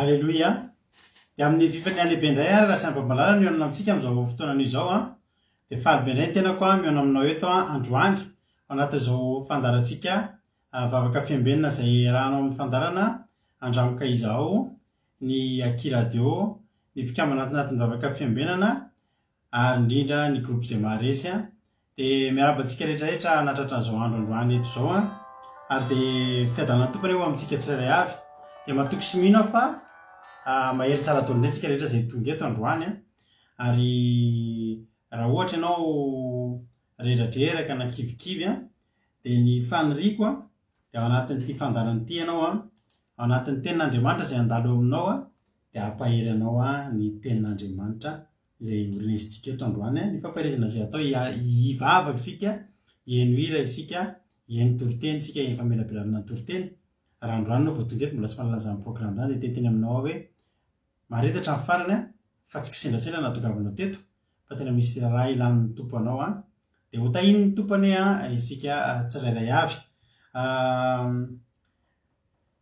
Alleloia. Dia amin'ny fifany lehibe indray ary raha samy babalala mihaonana amintsika amin'izao fotoana izao dia faly be indray tena koa mihaona aminao eto androany ao anatin'izao fandarantsika vavaka fiambenana izay rahanao amin'ny fandarana andramoka izao ny Aki radio ny mpikambana anatin'ny vavaka fiambenana ary indrindra ny groupe izay maharesy dia miarabantsika rehetrarehetra natratra izao andro androany eto izao ary dia fiadanana tompony eo amintsika tsirairay avy dia matoky sy mino fa mahery tsara taonindray tsika rehetra izay tonga eto androany ary raha ohatra ianao redradreraka na kivikivy dia ny faniriako dia ao anatin'ity fandaran'ity ianao ao anatin'ny tenin'Andriamanitra izay andalo aminao dia ampahery anao ny tenin'Andriamanitra izay orinentsika eto androany ny fampaherezana izay atao hivavaka isika hihaino hira isika hihaino toriteny isika hihaino famelabelarana ny toriteny raha androany no vao tonga eto mbola tsy manalaza ny programme izany dia teteny aminao hoe maharetatra amin'ny farany fa tsy kisendrasendra natogavanao teto fa tena misy raha ilan'ny tompo anao dia ho tahiny ny tompony isika tsirairay avy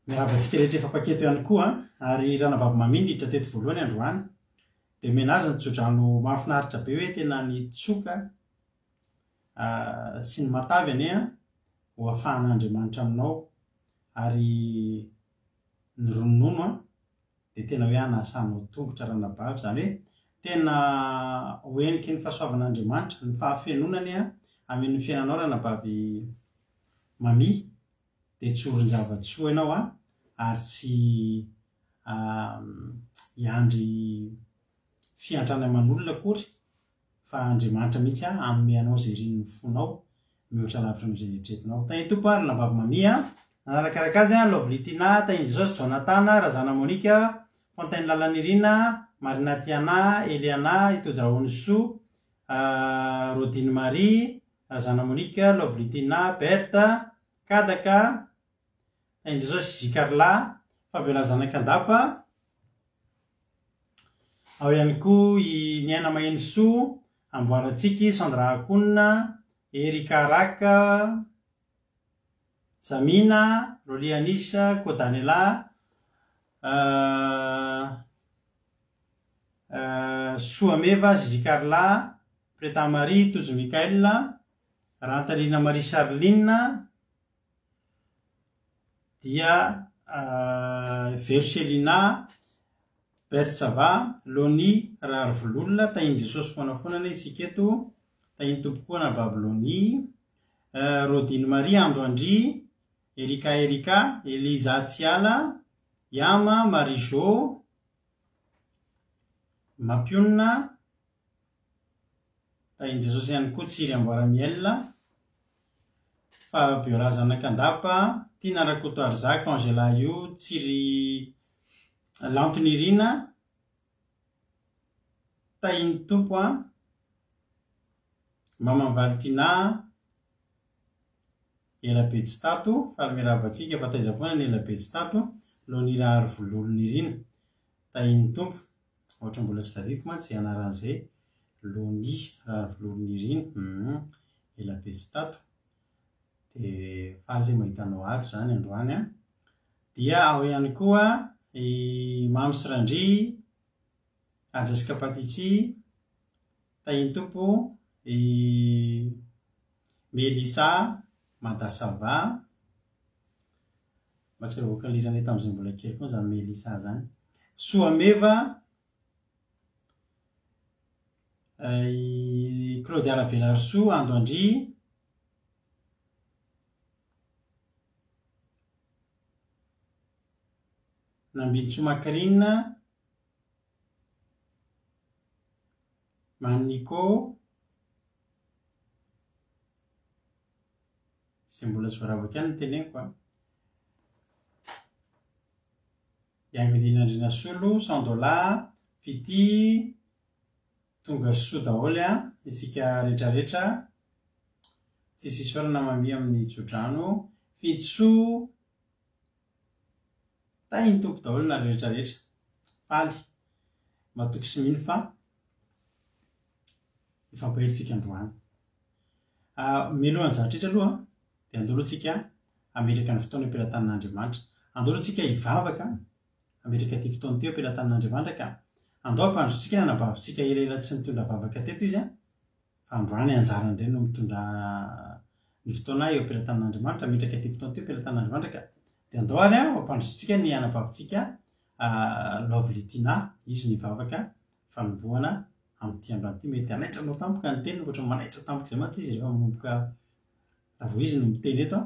miarabantsika rehetra efa paketo ihany koa ary ranabavy mamindry hitra teto voalohany androany dia menazy ny tsodrano mahafinaritra be hoe tena nitsoka sy ny matavy ane ho afahan'Andriamanitra aminao ary ny ronono dia tena hoe anasanao tongotra ranabavy izany hoe tena hoeniky ny fahasoavan'Andriamanitra ny fahafenonany amin'ny fiainanao ranabavy mami dia tsy horon-javatsoa ianao ary tsy hiandry fiantrana aman'olona akory fa Andriamanitra mihitsy amin'ny anao izay rin'ny fonao mihoatra lavitra anao izay eritreretinao tahiny tompo ary ranabavy mami nanarakaraka azy Lovelitina tahiny Josy Jonathan Razana Monika Fontaine Lalanirina Marina Tiana Eliana Itodrahonysoa Rodine Marie Razana Monika Lovelitina Berta Kadaka tahiny Josy Zikarla Fabiola Zanakandapa ao ihany koa ny Aina Maheno Soa Amboaratsiky Sandra Akonina Erika Raka Zamina Rolianisa Kodanela Soameva Zikarla Preta Marie Tojo Mikael Rantalina Marie Charline dia Verselina Bertsava Loni Rarvololona tahiny Jesosy foanafonana isika eto tahiny tompokoa na Babyloni Rodine Marie Andoandry Erika Eliza Tsiala Yama Marijo Mapionina tahiny Jesosy ihany koa Tsiry Amboaramiel Fabiola Zanakandapa Tina Rakoto Arzaka Angela io Tsiry Lantonirina tahiny tompo Mama Valtina Elapetsitato fahamiravatsika fa taiza foana ny Elapetsitato Lonira Arvololonirina tahiny tompo ohatra mbola tsy tadidiko mantsy anaran'izay Loni Arvololonirina Elapetsitato dia faly izay mahitanao ato izany androany dia ao ihany koa Mamy Sirandry Ajasika Patitsy tahiny tompo Melisa Madasava matsy revoaka lirana tamin'izay mbola kely foana izany Melisa izany Soameva Claude Aravelarsoa Andoandry Nambitso Makarina Maniko sy mbola tsy voaravaka ihany ny teneniko Iangodinandrina Solo Sandola Fity tonga soa daholo isika rehetrarehetra tsy sisy olana mami amin'ny tsodrano Fitso tahiny tompo daholo na rehetrarehetra faly matoky sy mino fa ifampaheritsika androany mialohan'ny zavatrehitra aloha dia andoloantsika ametraka ny fotoana am-pelatanan'Andriamanitra andoloantsika hivavaka ametraka ty fotoany teo ampelantan'Andriamanitra ka andao ampandrotsika nanabavitsika elaela tsy mitondra vavaka teto izy a fa androany anjarany indray no mitondra ny fotoana eo ampelantan'Andriamanitra ametraka ty fotoany teo ampelantan'Andriamanitra ka de andao ary a ampandrotsika ny anabavitsika Lovelytina izy ny vavaka fanombohana amin'ity androany ity mety anaitranao tampoka ny teniny ohatra manaitra tampoka izay mantsy izy rehefa manomboka raha vao izy no miteny eto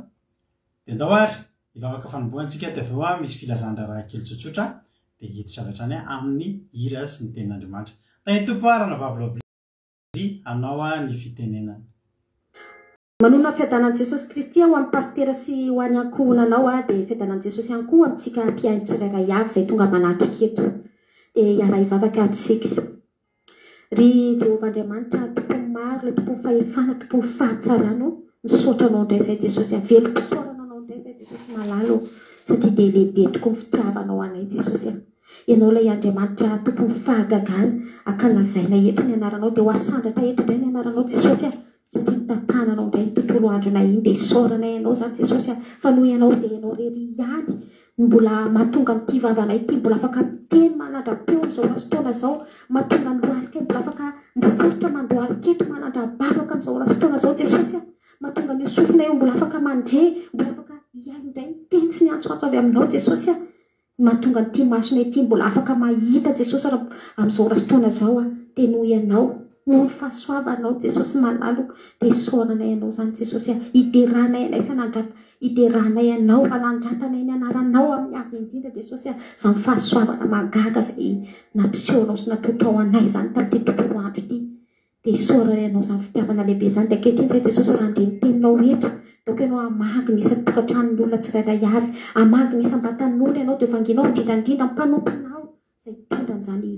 de andao ary ivavaka fanombohantsika ty aveo a misy filazandra raha kely tsotsotra de hiditra avy hatrany amin'ny hira sy ny tenin'Andriamanitra tany tompo arana vavy Lovely anao a ny fitenenana manona fiadanan'i Jesosy Kristy ho amin'ny pastera sy ho any ankohonanao dia fiadanan'i Jesosy ihany koa amintsika mpiaino tsirairay avy izay tonga manatrika eto dia iara hivavaka amintsika ry Jehovah Andriamanitra tompony maro le tompony fahefana tompony fahatsarano misaotra anao indray izay Jesosy velom-pisaorana anao indray izay Jesosy malalo satria dia lehibe tokoa ny fitiavanao anay Jesosy ianao ilay Andriamanitra tompony fahagagana ankalazaina eto ny anaranao dia ho asandratra eto indray ny anaranao Jesosy satria nitantananao indray ny tontolo andronay iny dia isaoranay ianao zany Jesosy fa noho ianao dia ianao rery ihany mbola mahatonga nyity vavanay ity mbola afaka miteny manandra-peo amin'izao lasotoana zao mahatonga ny lohalika mbola afaka mifototra mandohalika eto manandra-bavaka amin'izao lasotoana zao Jesosy mahatonga ny sofina eo mbola afaka mandre mbola afaka ihaino indray ny teny sy ny antsoantso avy aminao Jesosy mahatonga nyity masona ity mbola afaka mahita Jesosy amin'izao lasotoana zao dia noho ianao noho ny fahasoavanao Jesosy malalo dia isaoranay ianao zany Jesosy hideranay anay sanandrata hideranay ianao hanandratana ny anaranao amin'ny avy indrindra Jesosy izany fahasoavana magaga izay nampisehoanao sy natotrao anay zany tamin'ity tontolo andro ity dia isaoranay ianao zany fitiavana lehibe zany dia ankehitriny izay Jesosy raha ndre ny teninao eto donc ianao hamagy ny isan'ny tokantranon'ny olona tsirairay avy hamagy ny isam-batan'olona ianao dia vanginao indrindrandrindra mpanomponao izay tondran'izany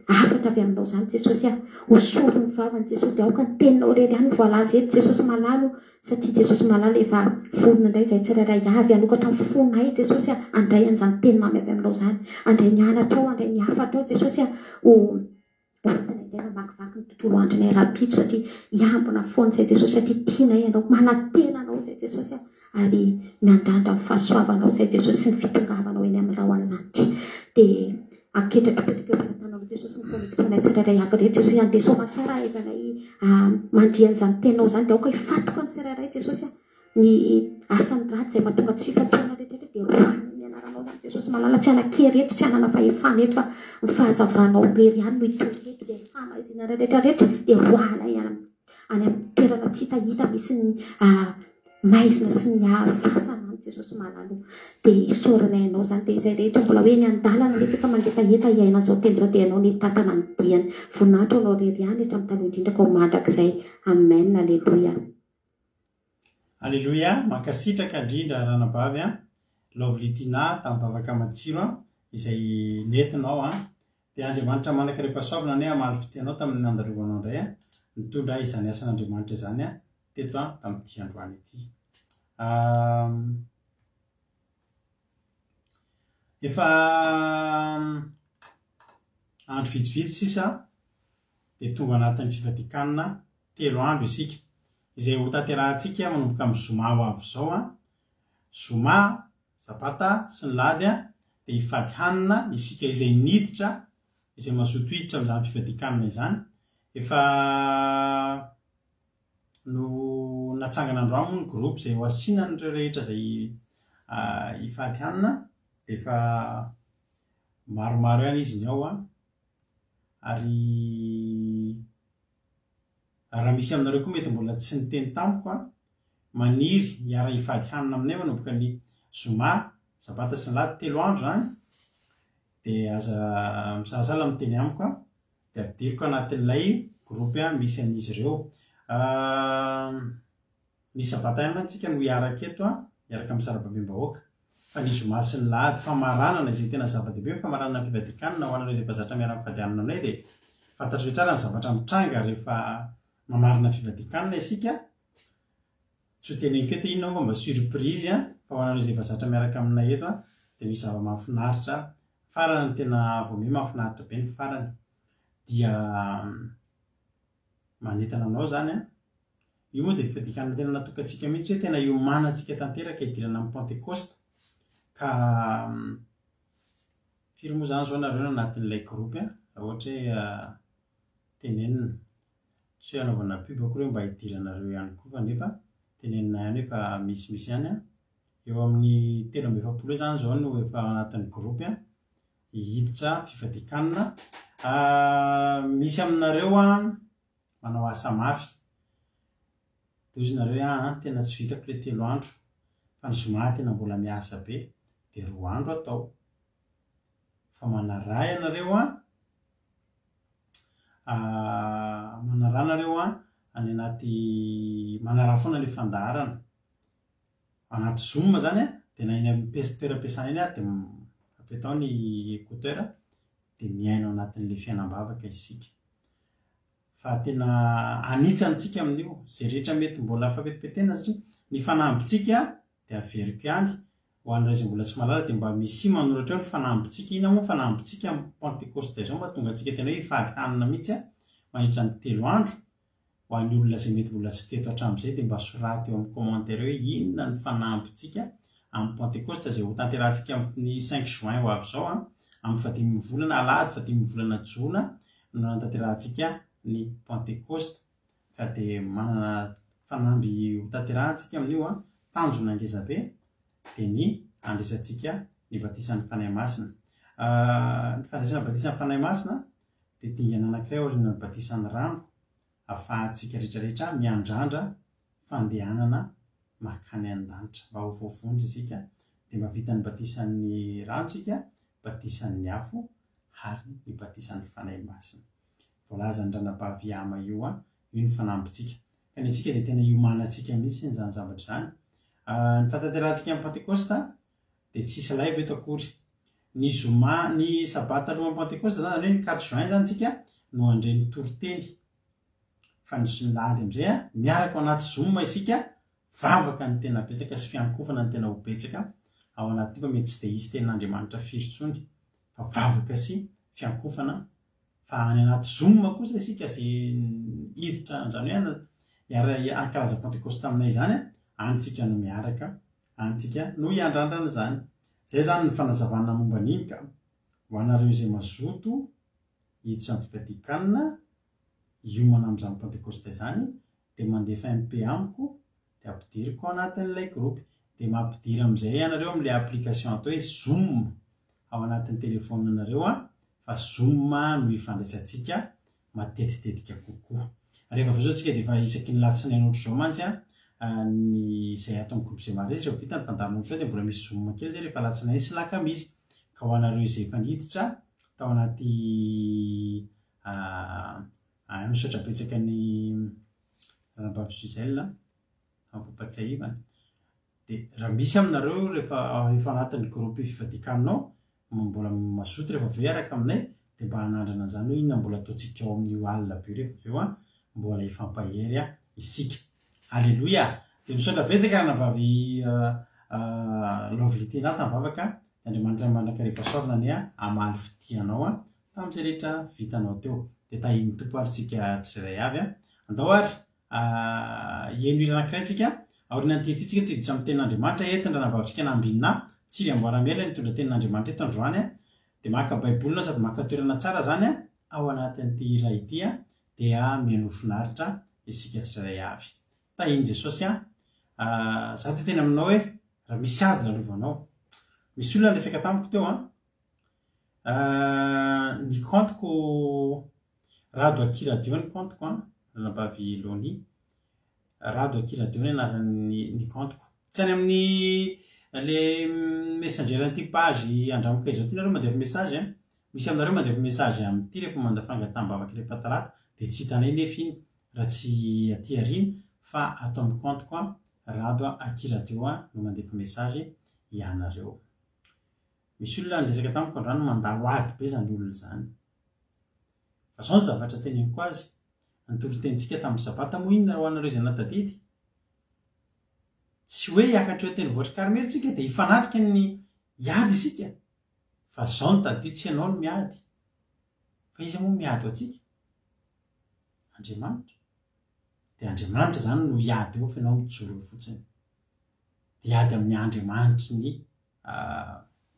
afatra avy aminao zany Jesosy hosolo ny vavany Jesosy dia aoka ny teninao rery ihany voalaza eto Jesosy malalo satria Jesosy malalo efa volona indray izay tsirairay avy anokatra amin'ny fonay Jesosy andray an'izany teny mamy avy aminao zany andray ny anatrao andray ny afatrao Jesosy ho entina indray namakivaky ny tontolo andronay rapitro satria hiambina foana izay Jesosy satria tianay ianao manantenanao izay Jesosy ary miandrandra amin'ny fahasoavanao izay Jesosy sy ny fitongavanao eny amin'ny raha ho alan'andry dia aketraka petraka eo tananao Jesosy ny koneksionay tsirairay avy rehetra Jesosy andeha somatsara aizanay mandrian'izany tenao zany dia aoka hifatoka ny tsirairay Jesosy ny asany ratsy izay mahatonga tsy fifatorana rehetrarehetra dia rohaniny ny anaranao zany Jesosy malala tsy anakery eto tsy anana fahefana eto fa ny fahazavanao rery ihany no hitory eto dia famaizina rehetrarehetra dia rohanay any amin'ny toerana tsy hitahita misy ny maizina sy ny fasana Jesosy malalo dia isaoranay ianao zany dia izay rehetra mbola hoe ny andalana nefa efa mangetaheta iaina an'izao teny izao dia ianao ny tantana ny diany voninahitra anao rery ihany etra amin'ny taloha indrindra ka ho mandrakizay amen alleluia alleluia mankasitraka indrindra ranabavy Lovelytina tamin'ny vavaka matsiro izay nentinao dia Andriamanitra manaka rehepasoavana ne amaly fiteanao tamin'ny andarovanao indray mitondra izany asan'Andriamanitra izany teto tamin'ity androany ity efa andro vitsivitsy sisa dia tonga anatin'ny fivadikanana 3 andro isika izay ho tanterahantsika manomboka amin'ny zoma ho avy izao zoma sabata sy ny lady dia hifady hanina isika izay niditra izay mazoto hiditra amin'izany fivadikanana izany efa no natsangana androany ny groupe izay ho asinany ireo rehetra izay hifady hanina dia efa maromaro ihany izy ny ao ary raha misy aminareo koa mety mbola tsy niteny tampoka maniry hiara hifady hanina aminay manomboka ny zoma sabata sy ny lady 3 andro zany dia aza misalasala miteny amiko dia ampidiriko anatin'ilay groupe misy amin'izy ireo ny sabata ihany mantsika no hiaraka eto hiaraka amin'ny sarababem-bahoaka fa ny zoma sy ny lady famaranana izay tena zava-dehibe famaranana fivadikanana ho anareo izay mpazatra miara mifady hanina aminay dia fantatrareo tsara ny zavatra mitranga rehefa mamarina fivadikanana isika tsy ho teneniko eto inona fa mba surprise fa ho anareo izay mpazatra miaraka aminay eto dia misy zava-mahafinaritra farany tena voame mahafinaritra be ny farany dia manentana anao zany io moa dia fivadikanana tena natokantsika mihitsy hoe tena iomanantsika tanteraka hidirana amin'ny pentecoste ka firy moa zany zao nareo anatin'ilay groupe raha ohatra hoe tenenina tsy hoe anaovana pub koa hoe mba hidiranareo ihany koa fa nefa tenenina ihany efa misy ihany eo amin'ny 3-4 zany zao no efa anatin'ny groupe hiditra fifadikanana misy aminareo manao asa mafy toy izy nareo tena tsy vitako le 3 andro fa ny zoma tena mbola miasa be de 2 andro atao fa manaray anareo manara nareo any anaty manara foana le fandaharana anaty zoom zany de na iny amin'ny toeram-piasana iny de apetao ny écouteur de miaino anatin'le fiainam-bavaka isika fa tena anitsantsika amin'io zay rehetra mety mbola afapetipetena satria ny fanambitsika de averiko ihany ho an'ireo izay mbola tsy mahalala de mba misy manoratra hoe ny fanambitsika ina moa fanambitsika amin'ny Pentecôste zao mba tonga antsika tena hoe hivady hanina mihitsy mandritra ny 3 andro ho an'ny olona izay mety mbola tsy teto hatramin'izay de mba soraty eo amin'ny commentaire hoe inona ny fanambitsika amin'ny Pentecôste zay ho tanterantsika amin'ny 5 juin ho avy zao amin'ny 15 volana alahady 15 volana jona no tanterantsika ny Pentecôste ka de manana fanamby ho tanterantsika amin'io tanjona ngeza be de ny andresantsika ny batisan'ny fanahy masina ny fandraisana batisan'ny fanahy masina de dingana anankiray aorian'ny batisan'ny rano afahantsika rehetrarehetra miandrandra fandehanana makany an-danitra mba ho voavonjy isika de mavita ny batisan'ny rano tsika batisan'ny afo ary ny batisan'ny fanahy masina voalaza ny ranabavy ama io io ny fanambitsika ka ny atsika de tena iomanantsika mihitsy ny zany zavatra zany ny fatanterantsika amin'ny Pentecôste de tsisy live eto akory ny zoma ny sabata alohan'ny Pentecôste zany hoe ny 4 juin zany tsika no andreny toroteny fa ny lady amizay miaraka ao anaty zoom isika vavaka ny tena betsaka sy fiankofana ny tena ho betsaka ao anaty fa mety tsy de isy tenin'Andriamanitra firy-tsony fa vavaka sy fiankofana fa any anaty zoom kosa isika zay hiditra zany hoe ankalaza Pentecôste aminay zany antsika no miaraka antsika no hiandrandrana zany zay zany ny fanazavana momba an'iny ka ho anareo izay mazoto hiditra ny fifadikanana hiomana amin'izany Pentecôste zany de mandefa MP amiko de ampidiriko ao anatin'ilay groupe de mampidiry amin'izay ianareo amin'ilay application atao hoe Zoom ao anatin'ny téléphone anareo fa Zoom no ifandraisantsika matetitetika kokoa rehefa avy zao tsika de efa isaky ny latsinainy ohatry zao mantsy ny zay atao amin'ny groupe zay mare zay vita ny fandaron'ohatry zao de mbola misy Zoom kely zay rehefa latsinainy sy lakamisy ka ho anareo izay efa niditra tao anaty misaotra betsaka ny ranabavy Suzelle ampampatsiahivana de raha misy aminareo rehefa efa anatin'ny groupe fifadikananao mbola mazoto rehefa avy araka aminay de mba hanandrana an'izany hoe inona mbola ataontsika ao amin'io alina be rehefa avy eo mbola ifampahery isika alleluia de misaotra betsaka ranabavy lovely nata mivavaka Andriamanitra mandrakareva sorona ny amaly fitianao tamin'izay rehetra vitanao teo de tahiny tompo ary tsika tsirairay avy andao ary eno hira anankiray tsika aorian'ny tenintsika tiditra amin'ny tenin'Andriamanitra entiny ranabavitsika nambinina tsiry amboaramela nitondra tenin'Andriamanitra eto androany de maka baibolina sady maka toerana tsara zany ao anatin'ity hira ity dia mihaino finaritra isika tsirairay avy tahiny Jesosy za te tena aminao hoe raha misy ady lalovanao misy olona resaka tamiko teo ny compteko Rado Aki Radio ny compteko ranabavy Loni Rado Aki Radio ny anaran'ny compteko tsy any amin'ny le messenger an'ity page andramoko izao ty nareo mandefa message misy aminareo mandefa message amin'ity rehefa mandafangatambavaka rehefa talata de tsy hitanay nefa iny raha tsy aty ariny fa ato amin'ny compteko Rado Aki Radio no mandefa message ianareo misy olona resaka tamiko andrano mandalo ady be zany olona zany fa zao ny zavatra teneniko azy nytorotenitsika tamin'ny sabata moa inona ho anareo izay natadidy tsy hoe hiakatra eo tenivohitra karmely tsika de hifanatrika ny hiady isika fa zao ny tadidy tsy ianao no miady fa izy moa miady ao atsika Andriamanitra de Andriamanitra zany no hiady eo fa ianao mijoro eo fotsiny de hiady amin'ny Andriamanitra ny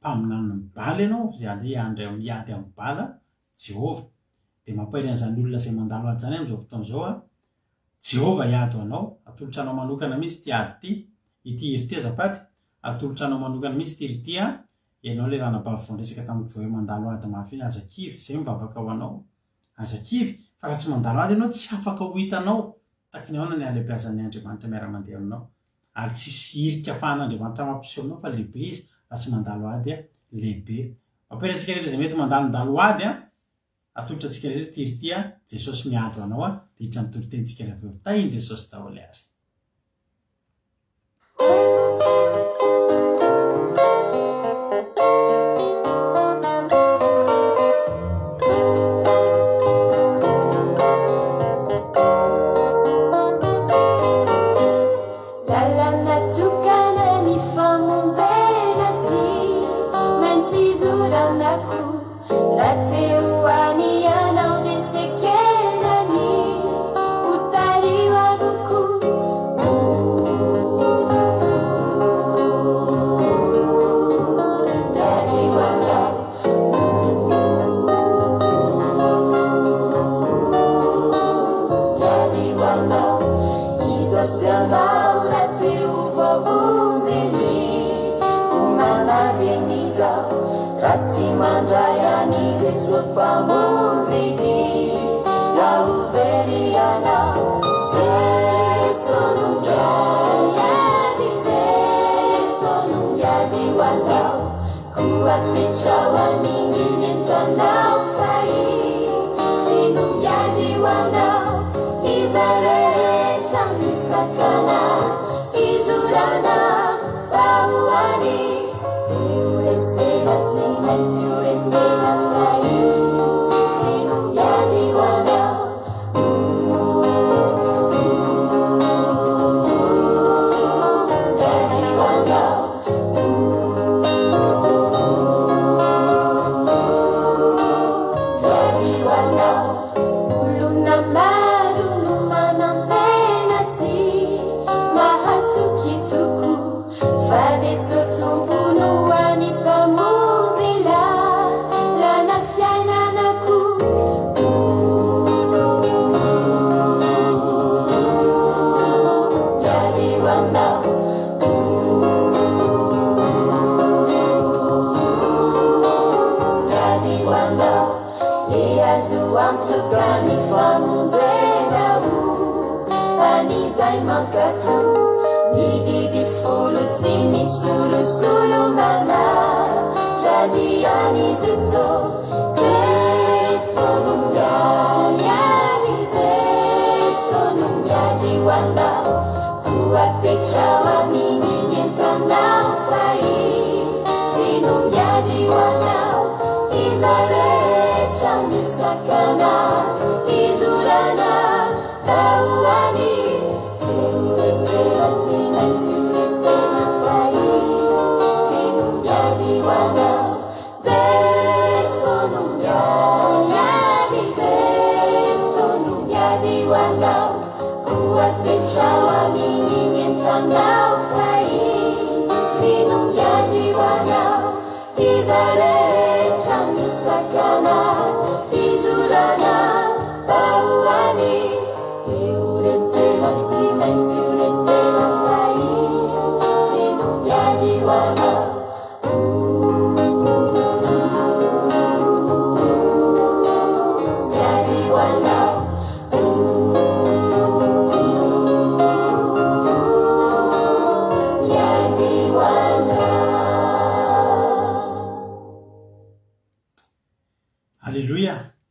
mpaminany mibaly ianao zay ale andray miady amin'ny bala Jehova de mampahiran'izany olona zay mandalo ady zany am'izao fotoana zao a Jehova iado anao atolotra anao manokana misy ty ady ity iry ty azafady atolotra anao manokana misy ty iry ty a ianao le ranabavy voandresaka tamin'ny voe mandalo ady mafy iny azakivy zay mivavaka ho anao azakivy fa raha tsy mandalo ady ianao tsy afaka ho hitanao taky ny ahoana ny alebiazan'ny Andriamanitra miara-mandeha aminao ary tsisy hirika afahan'Andriamanitra mampiseho aminao fa lehibe izy raha tsy mandalo ady a lehibe mampirantsika rehetra zay mety mandalondalo ady a atolotra antsika rehetra ty iry ty a Jesosy miado anao a de hitra mitoro tentsika rehefa eo tainy Jesosy daholo ary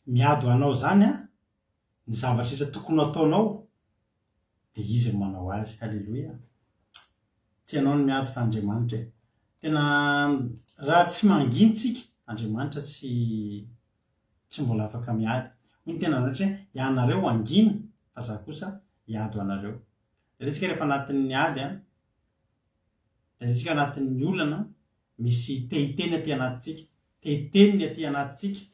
miado anao zany a ny zavatra rehetra tokony ataonao de izy manao azy halleloia tsy anao ny miady fa Andriamanitra tena raha tsy mangintsika Andriamanitra tsy mbola afaka miady ny tena natra ianareo angina fa za kosa iado anareo resika rehefa anatin'ny ady a resika anatin'ny olana misy tehiteny aty anatintsika tehiteny aty anatintsika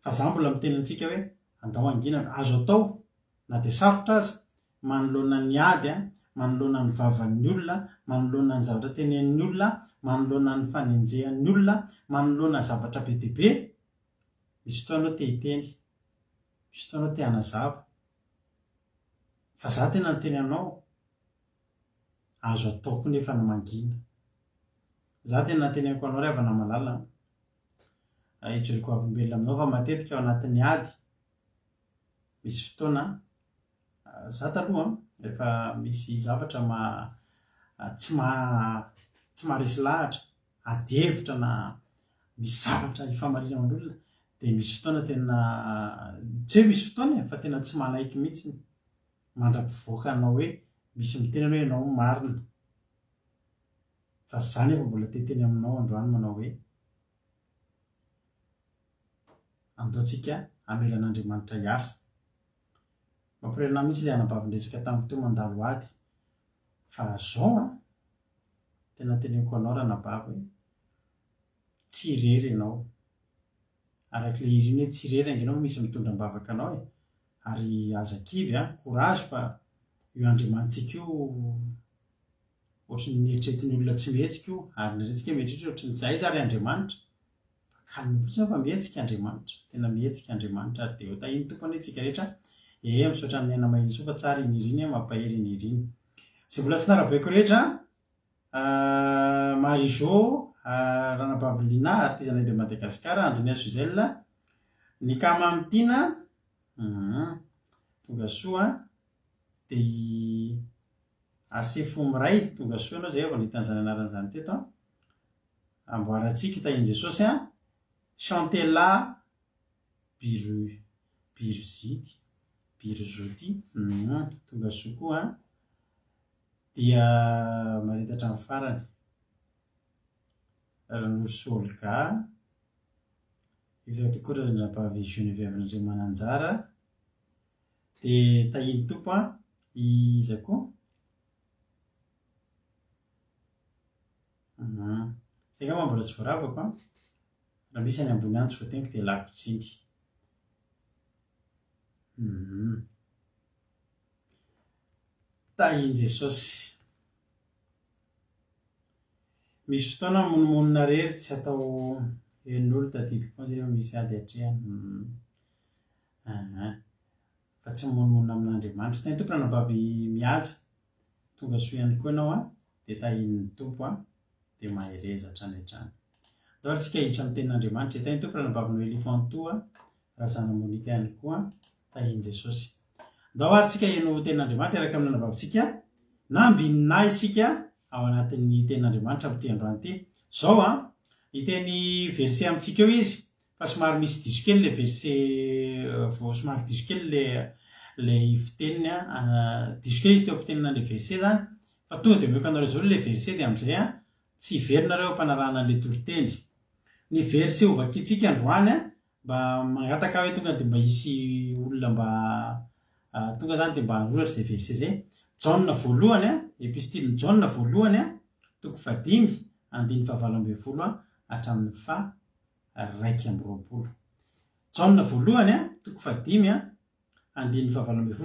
fa za mbola mitenintsika hoe andao angina azo atao na de sarotra aza manoloana ny ady a manoloana ny vavan'ny olona, manoloana ny zavatra tenen'ny olona, manoloana ny fanenjehan'ny olona, manoloana ny zavatra be dia be. Misy fotoanao te hiteny, misy fotoanao te hanazava. Fa za tena ny teny anao, azo ataoko nefa na mangina. Za tena ny teneniko anao rehefa na malala. Ijoriko avimbelona aminao fa matetika ao anatin'ny ady. Misy fotoana, za taloha rehefa misy zavatra tsy maharesy lahatra, ady hevitra na misy zavatra hifamarina amin'olona, dia misy fotoana tena tsy hoe misy fotoana fa tena tsy manaiky mihitsy mandra-pivoaka anao hoe misy miteny hoe ianao marina. Fa zany efa mbola teteny aminao androany manao hoe andaontsika amelan'Andriamanitra hiasa. Mampirena mihitsy ilay anabavin-dretsaka tamin'ny teo mandalo ady. Fa zao tena teneniko anao raha nabavy hoe tsy irery ianao. Arak'ilay iriny hoe tsy irery angenao misy mitondra mbavaka anao e. Ary aza-kivy courage fa io Andriamanitsika io ohatry ny eritreretin'ny olona tsy mihetsika io, ary ny retsika mieritreretra ohatry ny zay zary Andriamanitra. Fa kalmy fotsiny fa mihetsika Andriamanitra, tena mihetsika Andriamanitra ary dia eo tahiny tompony itsika rehetra. Misaotra ny aina mahitsy soa fa tsara iny iriny mampahery iny iriny. Izay mbola tsy narabaiko rehetra, Marie-Jo Ranabaviliana artisanat de Madagasikara, Andrenia Suzel, ny Kamamtina, tonga soa, dia Asefo Miray, tonga soa ianao zay efa nitan'izany anaran'izany teto. Amboarantsika tahiny Jesosy, Chantela Birozoty, tonga soa koa, dia maritatra amin'ny farany Ranoroso Olga, hitako tokoa Ranabavy Geneviève Nandriamananjara, dia tahiny tompo iza koa zay ngamba mbola tsy voaravako raha misy any ambony any tsy voateniko dia lako tsingy. Tahiny Jesosy. Misy fotoana monomonina rery tsy atao en'olo tadidiko zay misy ady hatrehany. Fa tsy monomonina amin'Andriamanitra. Tahiny tompo Ranabavy mihaja, tonga soa ihany koa ianao dia tahin'ny tompo dia mahereza hatrany hatrany. Daholo tsika hiditra amin'ny tenin'Andriamanitra. Tahiny tompo Ranabavy Noely Fantoa, Razana Monika ihany koa, tahiny Jesosy. Daholo tsika heno tenin'Andriamanitra araka amin'ny anabavitsika, na ambinina isika ao anatin'ny tenin'Andriamanitra amin'ity androany ity. Zao iteny verset amintsika eo izy, fa somary misy diso kely le verset, somary diso kely le fiteniny, diso kely izy teo am-pitenina le verset zany, fa tonga dia mioka anareo zao le verset dia amin'izay tsy iverinareo ampanarahana le toriteny. Ny verset ovakitsika androany mba mangataka hoe tonga dia mba hisy olona mba tonga zany dia mba hanoratra zay verset zay. Jaona voalohany, epistiliny Jaona voalohany, toko 5:20 hatramin'ny 1:20. Jaona voalohany, toko 5:20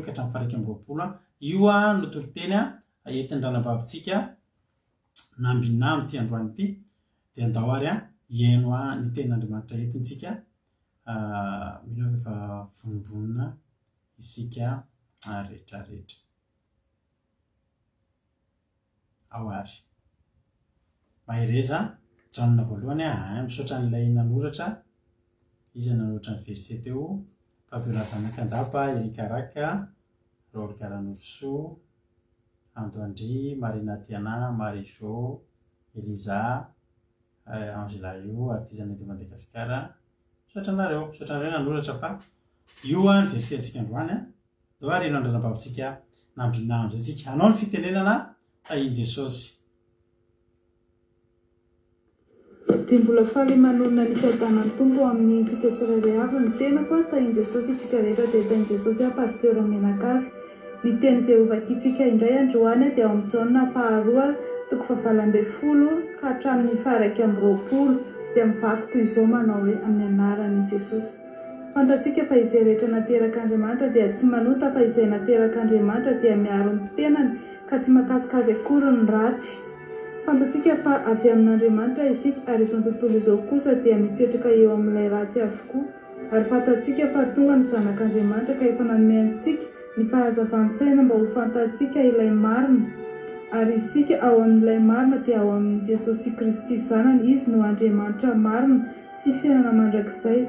ka hatramin'ny 1:20. Io no toriteny entin'ny ranabavitsika nambinina amin'ity androany ity, dia andao ary hiaino ny tenin'Andriamanitra entintsika mino efa vonombonina isika rehetrarehetra. Ao ary mahereza Jaona voalohany, misaotra n'ilay nanoratra, izy nanoratra ny verset teo, Papiolazana Kandapa, Erika Raka, Rolka Ranoroso, Antoandry, Marina Tiana, Marie-Jo, Eliza, Angela io, artisanat de Madagasikara. Misaotra anareo nanoratra fa io ny verset antsika androany. Dao ary eno andranabavitsika nambina amin'izay tsika. Anao ny fitenenana tahiny Jesosy. Dia mbola faly manonona ny fiadanan'ny tompo amin'ny tsika tsirairay avy ny tena fa tahiny Jesosy itsika rehetra dia tahiny Jesosy pasteur Menakavy. Ny teny izay ovakitsika indray androany dia amin'ny Jaona 2:20 ka hatramin'ny 1:20 dia mivaky toy izao manao hoe amin'ny anaran'i Jesosy. Fantatsika fa izay rehetra nateraka Andriamanitra dia tsy manota, fa izay nateraka Andriamanitra dia miaro ny tenany ka tsy mahakasikazy akory ny ratsy. Fantatsika fa avy amin'Andriamanitra isika ary izao tontolo izao kosa dia mipetraka eo amin'ilay ratsy avokoa. Ary fantatsika fa tonga ny zanak'Andriamanitra ka efa nanome antsika ny fahazavan-tsaina mba ho fantatsika ilay marina. Ary isika ao amin'ilay marina dia ao amin'ny Jesosy Kristy zanany, izy no Andriamanitra marina sy fiainana mandrakizay.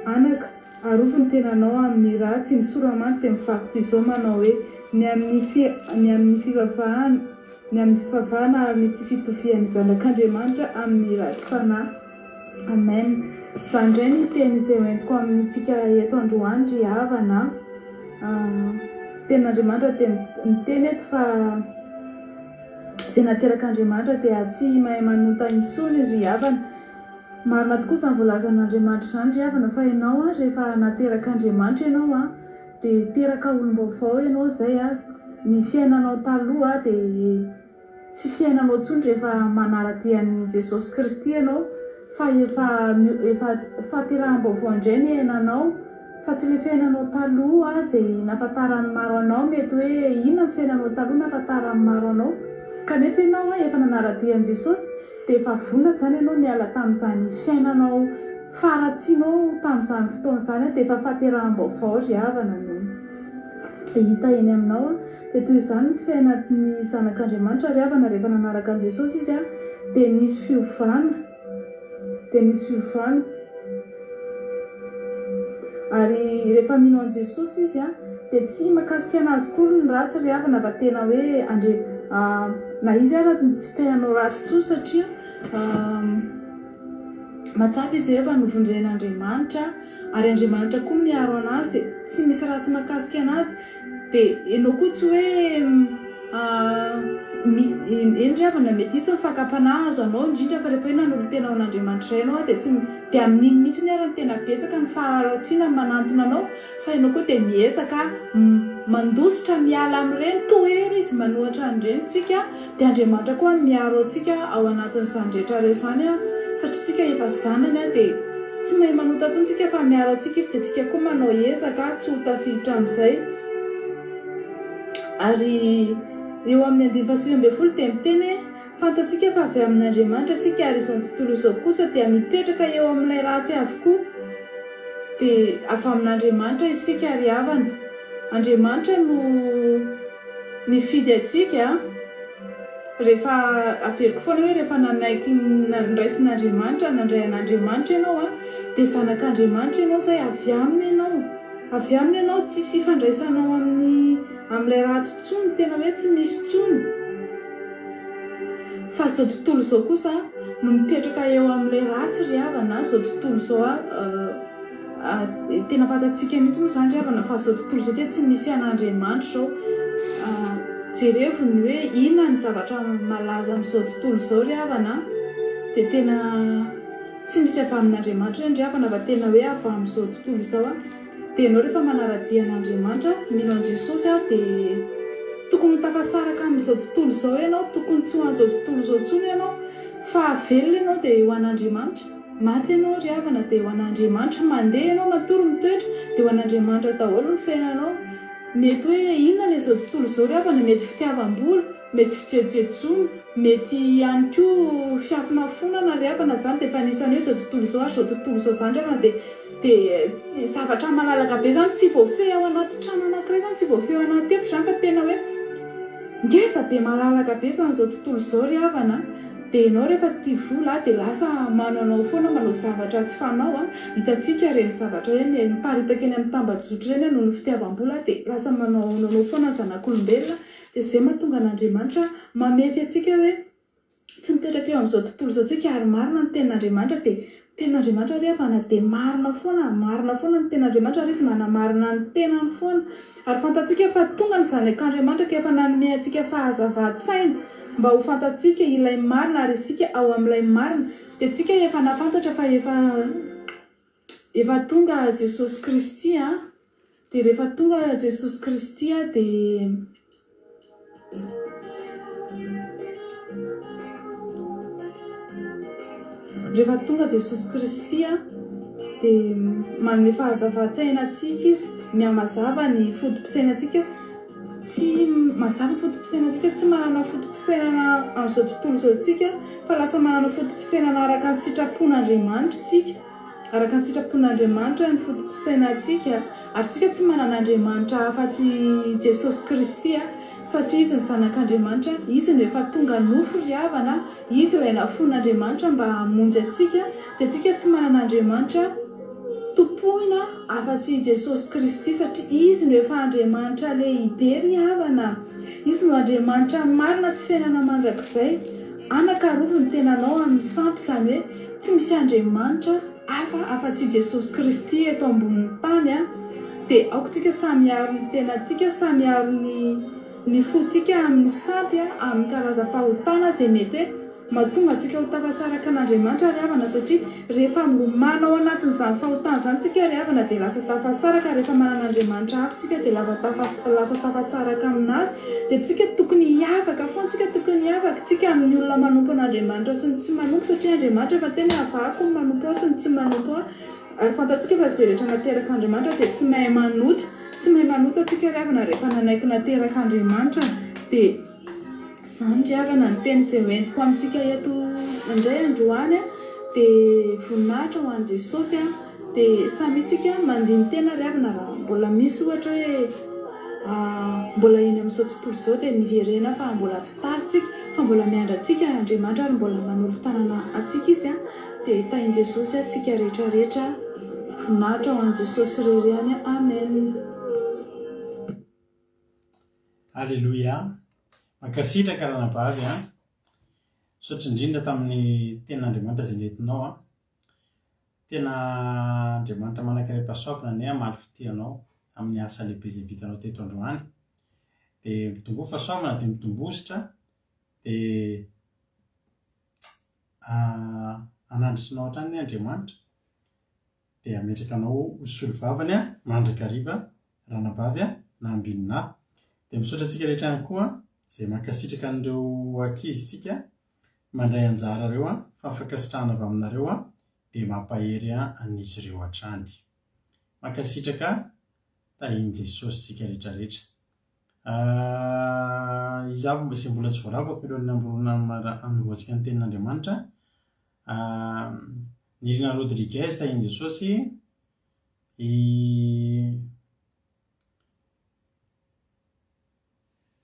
Anaka, arovy ny tenanao amin'ny ratsy. Ny soramanitra dia mivaky toy izao manao hoe ny amin'ny fivavahana ary ny tsy fitovian'ny zanak'Andriamanitra amin'ny ratsy fanahy. Amen. Izany indray ny teny izay hoentiko amintsika eto androany ry havana. Tenin'Andriamanitra dia miteny eto fa izay naterak'Andriamanitra dia tsy mahay manota intsony ry havana. Marina tokoa izany voalazan'Andriamanitra izany ry havana fa ianao rehefa naterak'Andriamanitra ianao dia teraka olom-baovao ianao zay azy. Ny fiainanao taloha dia tsy fiainanao intsony rehefa manaratian'i Jesosy Kristy ianao, fa efa fahateraham-baovao indray ny iainanao, fa tsy ilay fiainanao taloha izay nahafantaran'ny maro anao. Mety hoe inona ny fiainanao taloha nahafantaran'ny maro anao, kanefa ianao efa nanaratian'i Jesosy dia efa vonona izany ianao niala tamin'izany fiainanao faratsianao tamin'izany fotoana izany dia efa fahateraham-baovao ry havana no hita eny aminao. Dia toy izany ny fiainan'ny zanak'Andriamanitra ry havana rehefa nanaraka an'i Jesosy izy dia nisy fiovana. Ary rehefa mino an'i Jesosy izy dia tsy mahakasika anazy kory ny ratsy ry havana fa tena hoe na izy ara tsy tenanao ratsy intsony satria matsapa izy efa novondren'Andriamanitra, ary Andriamanitra koa miaro anazy dia tsy misy ratsy mahakasika anazy. Dia ianao koa tsy hoe eny ry havana mety isa mifakam-panahy azo anao indrindra fa rehefa hoe nanolo tena ao an'Andriamanitra ianao dia amin'iny mihitsy ny arany tena betsaka ny faharatsiana manantona anao, fa ianao koa dia miezaka mandositra miala amin'ireny toero izy manohatra an'irenitsika. Dia Andriamanitra koa miaro antsika ao anatin'izany rehetra rehetra izany satria tsika efa zanany dia tsy mahay manota intsony tsika fa miaro antsika izy dia tsika koa manao ezaka tsy ho tafiditra amin'izay. Ary eo amin'ny 9:20 dia miteny fantatsika fa avy amin'Andriamanitra isika ary izao tontolo izao kosa dia mipetraka eo amin'ilay ratsy avokoa. Dia avy amin'Andriamanitra isika ry havana. Andriamanitra no nifidy antsika. Rehefa averiko foana hoe rehefa nanaiky nandray an'Andriamanitra ianao dia zanak'Andriamanitra ianao zay avy aminy ianao tsy sy fandraisanao amin'ilay ratsy intsony, tena hoe tsy misy intsony. Fa izao tontolo izao kosa no mipetraka eo amin'ilay ratsy ry havana. Izao tontolo izao tena fantatsika mihitsy moa izany ry havana fa izao tontolo izao dia tsy misy an'Andriamanitra izao. Jerevy ny hoe inona ny zavatra malaza amin'izao tontolo izao ry havana dia tena tsy misy avy amin'Andriamanitra ry havana fa tena hoe avy amin'izao tontolo izao. Dia ianao rehefa manaradia an'Andriamanitra mino an'i Jesosy dia tokony tafasaraka amin'izao tontolo izao ianao, tokony tsy ho an'izao tontolo izao intsony ianao fa velona ianao dia ho an'Andriamanitra. Maty ianao ry havana dia ho an'Andriamanitra. Mandeha ianao matory mitoetra dia ho an'Andriamanitra daholo ny fiainanao. Mety hoe inona ilay izao tontolo izao ry havana, mety fitiavam-bola, mety fijejojejoana, mety ihany koa fiafinafonana ry havana izany. Dia efa anisany hoe izao tontolo izao ary izao tontolo izao izany ry havana dia zavatra malalaka be izany tsy voafehy ao anaty trano anankiray izany, tsy voafehy ao anaty efitra izany fa tena hoe ngeza be malalaka be izany izao tontolo izao ry havana. Dia ianao rehefa tia vola dia lasa manao foana manao zavatra tsy fanao. Hitantsika ireny zavatra ireny miparitaka eny amin'ny tambajotra ireny noho ny fitiavam-bola dia lasa manao foana zanak'olombelona. Dia izay mahatonga an'Andriamanitra mamefy antsika hoe tsy mipetraka eo amin'izao tontolo izao tsika ary marina ny tenin'Andriamanitra. Dia tenin'Andriamanitra ry havana dia marina foana ny tenin'Andriamanitra ary izy manamarina ny tenany foana. Ary fantatsika fa tonga ny zanak'Andriamanitra ka efa nanome antsika fahazava-tsaina mba ho fantatsika ilay marina ary isika ao amin'ilay marina. Dia tsika efa nafantatra fa efa tonga Jesosy Kristy dia rehefa tonga Jesosy Kristy dia rehefa tonga Jesosy Kristy dia manome fahazava-tsaina antsika izy, mihamazava ny fotom-pisainantsika, tsy mazava fotom-pisainantsika tsy manana fotom-pisainana amin'izao tontolo izao tsika fa lasa manana fotom-pisainana araka ny sitrapon'Andriamanitra tsika, araka ny sitrapon'Andriamanitra ny fotom-pisainantsika, ary tsika tsy manana Andriamanitra afa-tsy Jesosy Kristy satria izy ny zanak'Andriamanitra, izy no efa tonga nofo ry havana, izy ilay nafon'Andriamanitra mba hamonjy atsika, dia tsika tsy manana Andriamanitra tompoina afa-tsy Jesosy Kristy satria izy no efa Andriamanitra lehibe ry havana, izy no Andriamanitra marina sy fiainana mandrakizay. Anakarovy ny tenanao amin'ny sampy, izany hoe tsy misy Andriamanitra afa-tsy Jesosy Kristy eto ambonin'ny tany dia aokontsika samy aro ny tenantsika, samy aro ny fotsika amin'ny sampy amin'ny karazam-pahotana izay mety hoe mahatonga antsika ho tafasaraka an'Andriamanitra ry havana, satria rehefa milomano ao anatin'izany fahotana izany tsika ry havana dia lasa tafasaraka, rehefa manana Andriamanitra hafa tsika dia lasa tafasaraka aminazy. Dia tsika tokony hiavaka foana, tsika tokony hiavaka tsika amin'ny olona manompo an'Andriamanitra sy ny tsy manompo, satria Andriamanitra efa tena havako ny manompo sy ny tsy manompo ary fantatsika fa izay rehetra nateraka Andriamanitra dia tsy mahay manota, tsy mahay manota tsika ry havana rehefa nanaiky nateraka Andriamanitra. Dia izany ry havana ny teny izay hoentiko amintsika eto indray androany dia voninahitra ho an'i Jesosy dia samy tsika mandihy ny tena ry havana. Raha mbola misy ohatra hoe mbola eny amin'izao tontolo izao dia miverena fa mbola tsy taritsika, fa mbola miandratsika Andriamanitra ary mbola manolo tanana atsika izy dia hitahin'i Jesosy atsika rehetrarehetra. Voninahitra ho an'i Jesosy irery ihany. Amen. Alleluia. Mankasitraka ranabavy saotra indrindra tamin'ny ten'Andriamanitra izay nentinao tena Andriamanitra manankiray-pahasaopina ny maly fitianao amin'ny asa lehibe izay vitanao teto androany, dia mitombo fahasaopina dia mitombositra dia anandritrinao hatrany ny Andriamanitra dia ametraka anao hosolo vavany mandrakariva ranabavy na ambinina. Dia misaotra antsika rehetra ihany koa izay mankasitraka an'ireo ankizitsika mandray anjara ireo fa afa-kasitrahana avy aminareo dia mampahery an'izy ireo hatrany. Mankasitraka tahin'i Jesosy tsika rehetrarehetra. Izabo izay mbola tsy voaravako ireo ny amboantsika ny tenin'Andriamanitra. Nirina Rodriguez tahin'i Jesosy,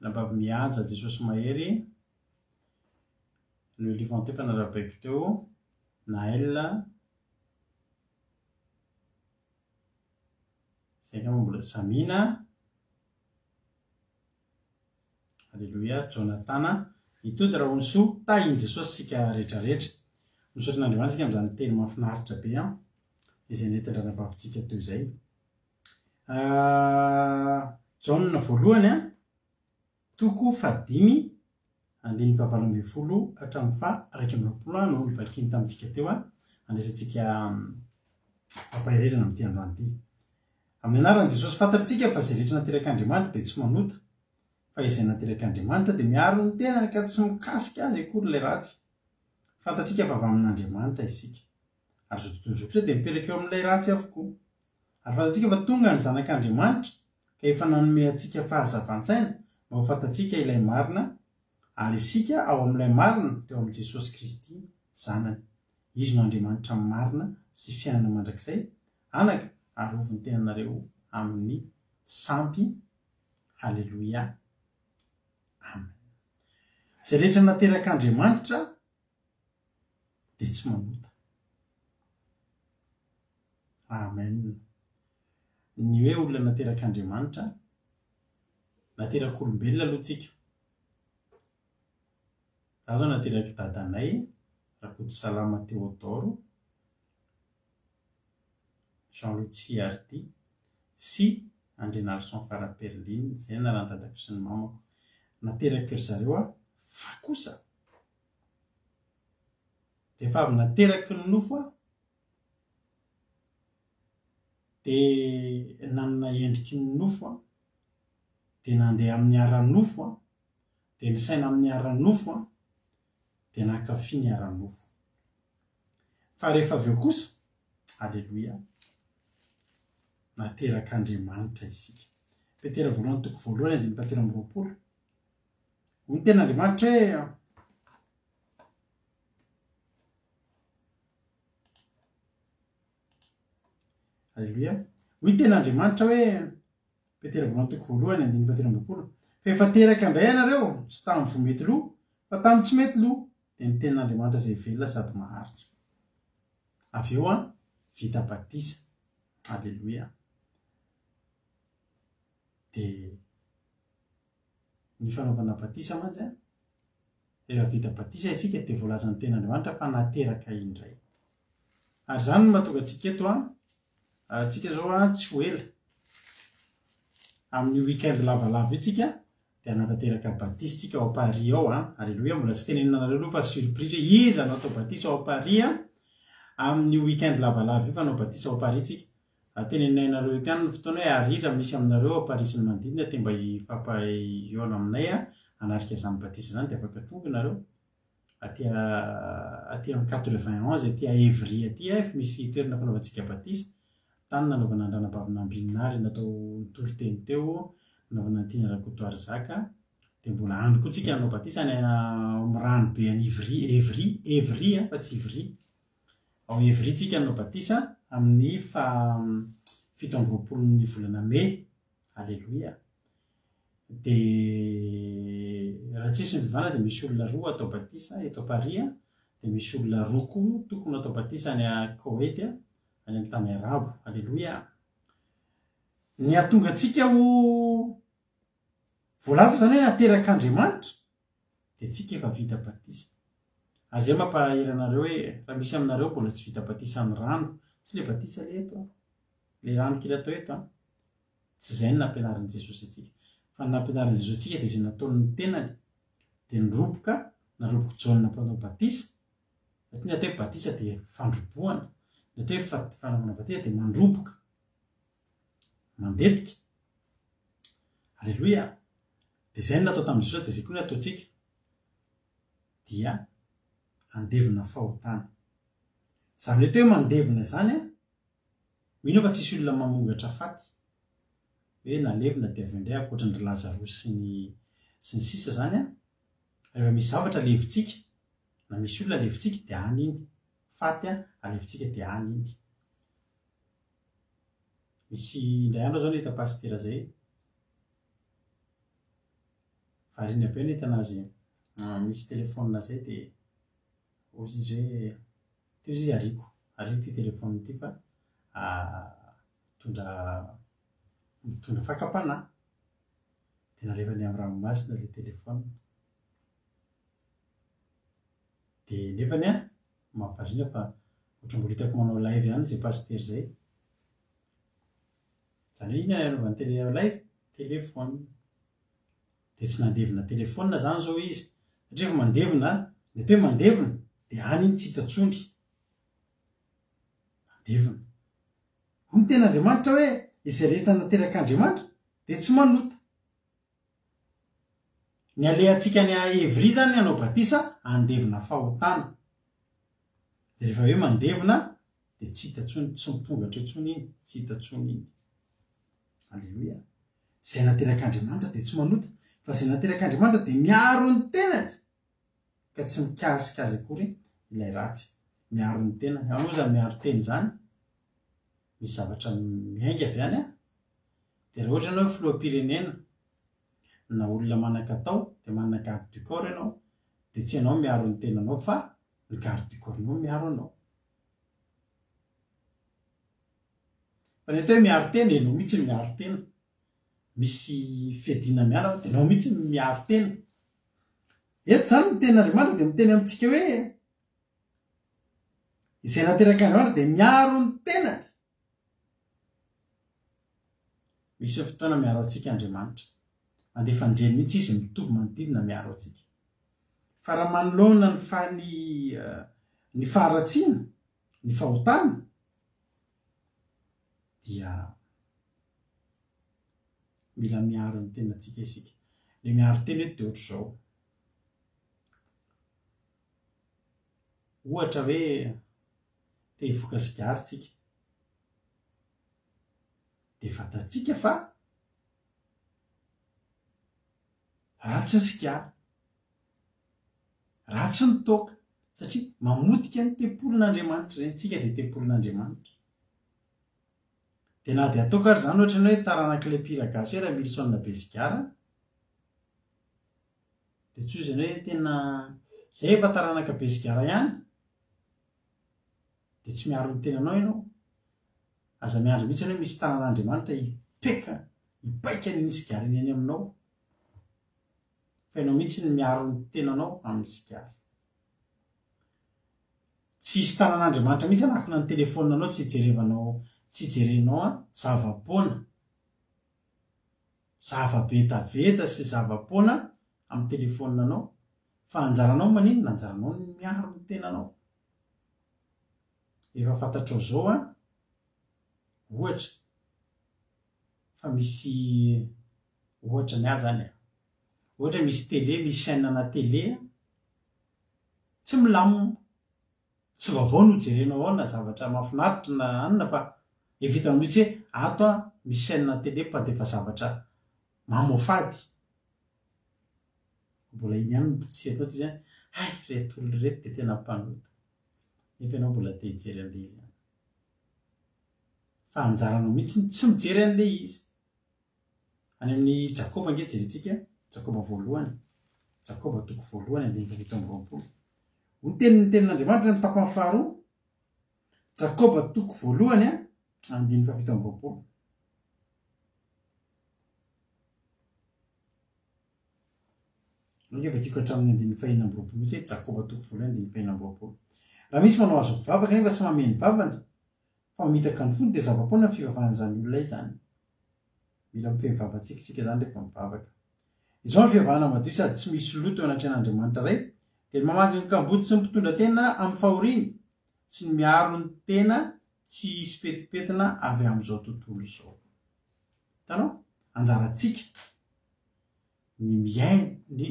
nambavy mihaja Jesosy mahery, le livant teo fanarabaiko teo, Naël, izay kama mbola Samina, Alléluia, Jonathan, itody raha onisoa tahin'i Jesosy sika rehetrarehetra. Misaotra n'Andriamanitra sika amin'izany teny mahafinaritra be izay nentin-dranabavintsika teo izay. Jaona voalohany toko 5 andiny 7 hatramin'ny 120 no nivakiny tamintsika teo andraisantsika fampahirezana amin'ity androany ity. Amin'ny anaran'i Jesosy fantatritsika fa izay rehetra nateraka Andriamanitra dia tsy manota, fa izay nateraka Andriamanitra dia miaro ny tenany ka tsy mikasika azy akory ilay ratsy. Fantatsika fa avy amin'Andriamanitra isika, ary zao tontolo izao kosa dia mipetraka eo amin'ilay ratsy avokoa. Ary fantatsika fa tonga ny zanak'Andriamanitra ka efa nanome antsika fahazavan-tsaina mba ho fantatsika ilay marina, ary isika ao amin'ilay marina teo amin'i Jesosy Kristy zanany. Izy no Andriamanitra marina sy fiainana mandrakizay. Anaka arovy ny tenanareo amin'ny sampy. Halleluia. Amen. Izay rehetra nateraka Andriamanitra dia tsy manota. Amen. Ny hoe olona nateraka Andriamanitra, nateraka olombelona aloha tsika. Za zao nateraka dadanay Rakotosalama Théodore, Jean-Luc Arty sy André Narson Faraperline, izay narany dadako sy ny mamako. Nateraka ry zareo fa kosa rehefa avy nateraka ny nofo dia nanana endriky ny nofo dia nandeha amin'ny ara-nofo dia nisaina amin'ny ara-nofo dia nankafy ny ara-nofo. Fa rehefa avy eo kosa, alleluia, nateraka Andriamanitra isika. Petera voalohany toko voalohany 1:20. Hoy ny ten'Andriamanitra hoe Alleluia. Hoy ny ten'Andriamanitra hoe Petera voalohany toko voalohany andiny fahatelo amby roapolo. Fa efa teraka indray ianareo sy tamin'ny vo mety loha, fa tamin'ny tsy mety loha, dia ny ten'Andriamanitra izay velona sady maharitra. Avy eo vita batisa. Alleluia. Dia ny fanaovana batisa mantsy rehefa vita batisa isika dia voalaza ny ten'Andriamanitra fa nateraka indray. Ary izany no mahatonga antsika eto antsika zao tsy ho ela amin'ny weekend lavalava itsika dia natateraka batisa tsika ao Paris ao. Alleluia. Mbola tsy tenenina aloha fa surprise hoe iza no atao batisa ao Paris amin'ny weekend lavalava io fa anao batisa ao Paris tsika. Teneninareo eto ihany ny fotoana hoe arira misy aminareo ao Paris sy ny manodidina dia mba hifampahiona aminay hanarika izany batisa izany dia afaka tonga ianareo aty amin'ny 91 aty Évry aty efa misy toerana fanaovantsika batisa. Tany nanaovana andranam-pavinambinary natao nitory-teny teo, nanaovana tiana rakotoary zaka, dia mbola andro koa tsika nanao batisa any amin'ny ranobe any Évry fa tsy Ivry. Ao Évry tsika nanao batisa amin'ny 7 amby roapolon'ny volana May. Alleluia. Dia raha tsisy ny vivana dia misy olona roa atao batisa eto Paris, dia misy olona roa koa tokony atao batisa any Koweït any amin'ny tany Arabo. Alleluia. Ny ahatonga antsika ho voalaza zany hoe naterak'Andriamanitra dia tsika efa vita batisa. Ary izay mampahery anareo hoe raha misy aminareo mbola tsy vita batisa amin'ny rano, tsy le batisa le eto le rano kely atao eto tsy izay no nampianarin'i Jesosy atsika. Fa ny nampianarin'i Jesosy atsika dia izay nataony tenany dia niroboka Jaona mpanao batisa. Satria ny atao hoe batisa dia fandroboana, ny atao hoe fanaovana batisa dia mandroboka, mandetika. Alleluia. Dia izay no natao tamin'i Jesosy dia izay koa no ataontsika, dia andevina fahotana. Izany reto hoe mandevina izany mino fa tsisy olona mamongatra faty hoe nalevina dia avy indray ankoatra ny Lazarosy sy ny sisa izany rehefa misy zavatra levintsika na misy olona levintsika dia any iny faty alevintsika dia any iny. Misy indray andro zao nahita pastera zay variana be nahita anazy misy telefônina zay dia ozy izy hoe teo izy ariko ty telefônina ity fa mitondra fakapanahy dia nalevany amin'ny ranomasina le telefônina. Dia nefany mahavariana fa ohatra mbola hitako manao live ihany izay pastera zay. Izany hoe iny anaovany live telefônina dia tsy nandevina telefônina zany zao izy satria efa mandevina ny atao hoe mandevina dia any iny tsy hitatsondry mandevina. Hoy ny ten'Andriamanitra hoe izay rehetra naterak'Andriamanitra dia tsy manota. Ny alehantsika any Évry zany hanao batisa andevina fahotana. Dia rehefa hoe mandevina dia tsy hitatsony, tsy mipongatra intsony iny, tsy hitatsony iny. Alleluia. Izay naterak'Andriamanitra dia tsy manota, fa izay naterak'Andriamanitra dia miaro ny tenany ka tsy mikazikazy akory ilay ratsy. Miaro ny tenany. Ao moa zany miaro teny zany misy zavatra miainga avy any dia raha ohatra ianao filoham-pirenena na olona manan-katao dia manana garde du corps ianao dia tsy ianao miaro ny tenanao fa ny garde du corps-nao miaro anao. Fa ny atao hoe miaro tena ianao mihitsy miaro tena. Misy fiadiana miala dia ianao mihitsy miaro tena. Eto zany ny ten'Andriamanitra dia miteny amintsika hoe izay naterak'Andriamanitra dia miaro ny tenany. Misy fotoana miaro antsika Andriamanitra, mandefa anjely mihitsy izy mitoby manodidina miaro antsika. Fa raha manoloana ny faharatsiana, ny fahotana dia mila miaro ny tenantsika isika. Le miaro tena eto dia ohatra izao. Ohatra hoe te hivoaka sigara tsika dia fantatsika fa ratsy ny sigara tsy nitoka satria mamotika ny tempolin'Andriamanitra reny tsika dia tempolin'Andriamanitra dia na dia atoka ary zany ohatra ny hoe taranak'ilay mpiragasy hoe Ramilsona Besigara dia tsy izany hoe tena izay efa taranaka Besigara ihany dia tsy miaro ny tenanao ianao aza miandry mihitsy hoe misy tanan'Andriamanitra hipaika ny sigara iny aminao fa ianao mihitsy ny miaro ny tenanao amin'ny sigara tsy hisy tanan'Andriamanitra mihitsy anakona ny telefoninanao tsy hijerenao zava-poana zava-betaveta sy zava-poana amin'ny telefoninanao fa anjaranao maninona anjaranao ny miaro ny tenanao efa fantatrao zao ohatra fa misy ohatra ny azy zany ohatra misy télé misy chaîne na télé tsy milamina tsy vaovao no jerenao ao na zavatra mahafinaritra na anona fa evitanao mihitsy hoe ato misy chaîne na télé fa dia efa zavatra mamofady mbola iny ihany mipotsehanao ty zany reto olo reto dia tena mpanota nefa ianao mbola te hijery an'ilay izy fa anjaranao mihitsy tsy mijery an'ilay izy any amin'ny Jakoba ange jerentsika Jakoba voalohany Jakoba toko voalohany andiny fafito amby roapolo ny tenin'Andriamanitra ny tapany faharoa Jakoba toko voalohany andiny fafito amby roapolo Nge vakiko hatramin'ny andiny fahina amby roapolo mihitsy hoe Jakoba toko voalohany andiny fahina amby roapolo raha misy manao azo mivavaka nefa tsy mameno vavany fa mamitaka ny fony dia zava-poana ny fivavahan'izany olona izany mila mifehy vavatsika zany rehefa mivavaka izao ny fivavahana madio sady tsy misy loto eo anatrehan'Andriamanitra ray dia mamaky ny kabody sy ny mpitondra tena amin'ny fahoriana sy ny miaro ny tena tsy hisy petipetina avy amin'izao tontolo izao hitanao anjarantsika ny miaina ny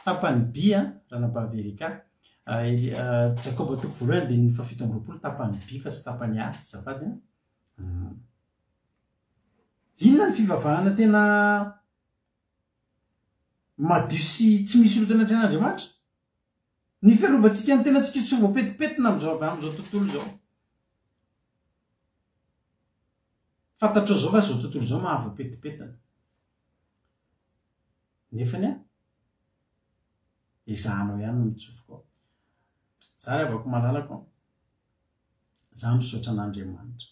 tapany bia Ranabaverika Jakoba toko voalohany dia ny fafito amby roapolo tapany bi fa tsy tapany a zafady inona ny fivavahana tena madio sy tsy misy loto anatrehan'Andriamanitra ny fiarovantsika ny tenantsika tsy voapetipetina amin'izao tontolo izao fantatrao zao fa zao tontolo izao mahavoapetipetina nefany izahanao ihany no mitsofoka ao za rehavako malalako za misaotra an'Andriamanitra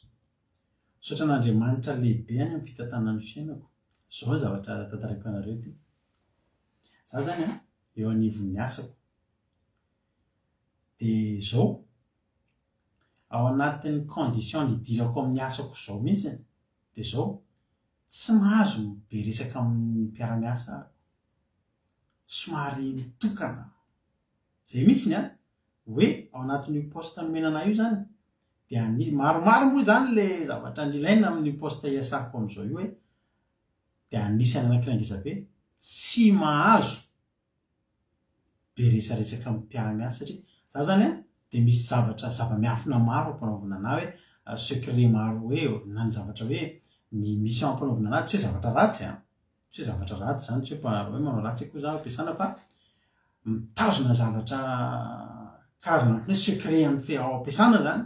misaotra an'Andriamanitra lehibe any amin'ny fitantanany fiainako zao zavatra tantarako anareo ty za zany eo anivon'ny asako dia zao ao anatin'ny condition nidirako amin'ny asako zao mihitsy dia zao tsy mahazo be resaka amin'ny mpiara-miasa somary mitokana zay mihitsy ny hoe ao anatin'io poste nomenana io zany dia maromaro moa zany le zavatra nilaina amin'ny poste iasako amin'izao io hoe dia anisany anankirangizabe tsy mahazo be resaresaka amin'ny mpiara-miasa satria za zany dia misy zava-miafina maro ampanaovina na hoe secret maro hoe na ny zavatra hoe ny mission ampanaovina anazy tsy hoe zavatra ratsy tsy hoe zavatra ratsy zany tsy hoe manao ratsy akoa za ampiasana fa mitazona zavatra karazana hoe secret amin'ny ao ampiasana zany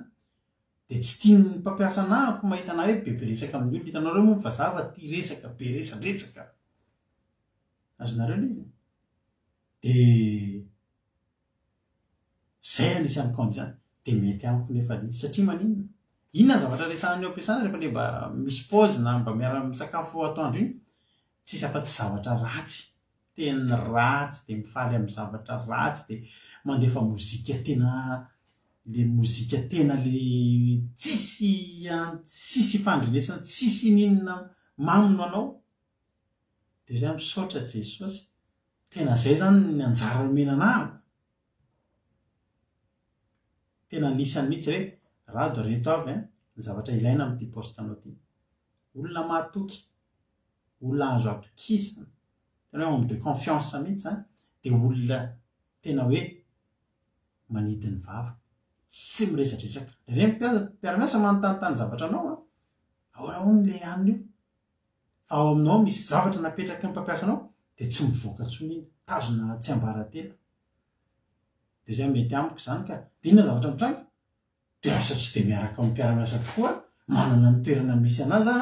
dia tsy tiany mpampiasa anahako mahita ana hoe bebe resaka amin'ny olo hitanareo moa fa zava ty resaka be resaka azonareo le izy dia zay anisan'ny condition dia mety amiko nefa le satria maninona inona ny zavatra resahan'ny ao ampiasana rehefa le mba misy pause na mba miara misakafo atoandro iny tsisy afa-tsy zavatra ratsy teny ratsy dia mifaly amin'ny zavatra ratsy dia mandefa mozika tena le mozika tena le tsisy fandrenesana tsisy ninona mamino anao dia zay misaotra Jesosy tena zay zany ny anjara omenanahako tena anisany mihitsy hoe rado reto avy ny zavatra ilaina amin'ity postanao ty olona mahatoky olona azo atokisana tena hoe homme de confiance mihitsy zany dia olona tena hoe manidiny vava sy miresadresaka reny mpiara-miasa manontanytany zavatra anao ahonahono le anina io fa ao aminao misy zavatra napetraka ny mpampiasanao dia tsy mivoaka tsony iny tazona tsy ambaratena de zay mety amiko zany ka dina zavatra mitranga de asa tsy de miaraka amin'ny mpiaramiasa tokoa manana ny toerana misy anazy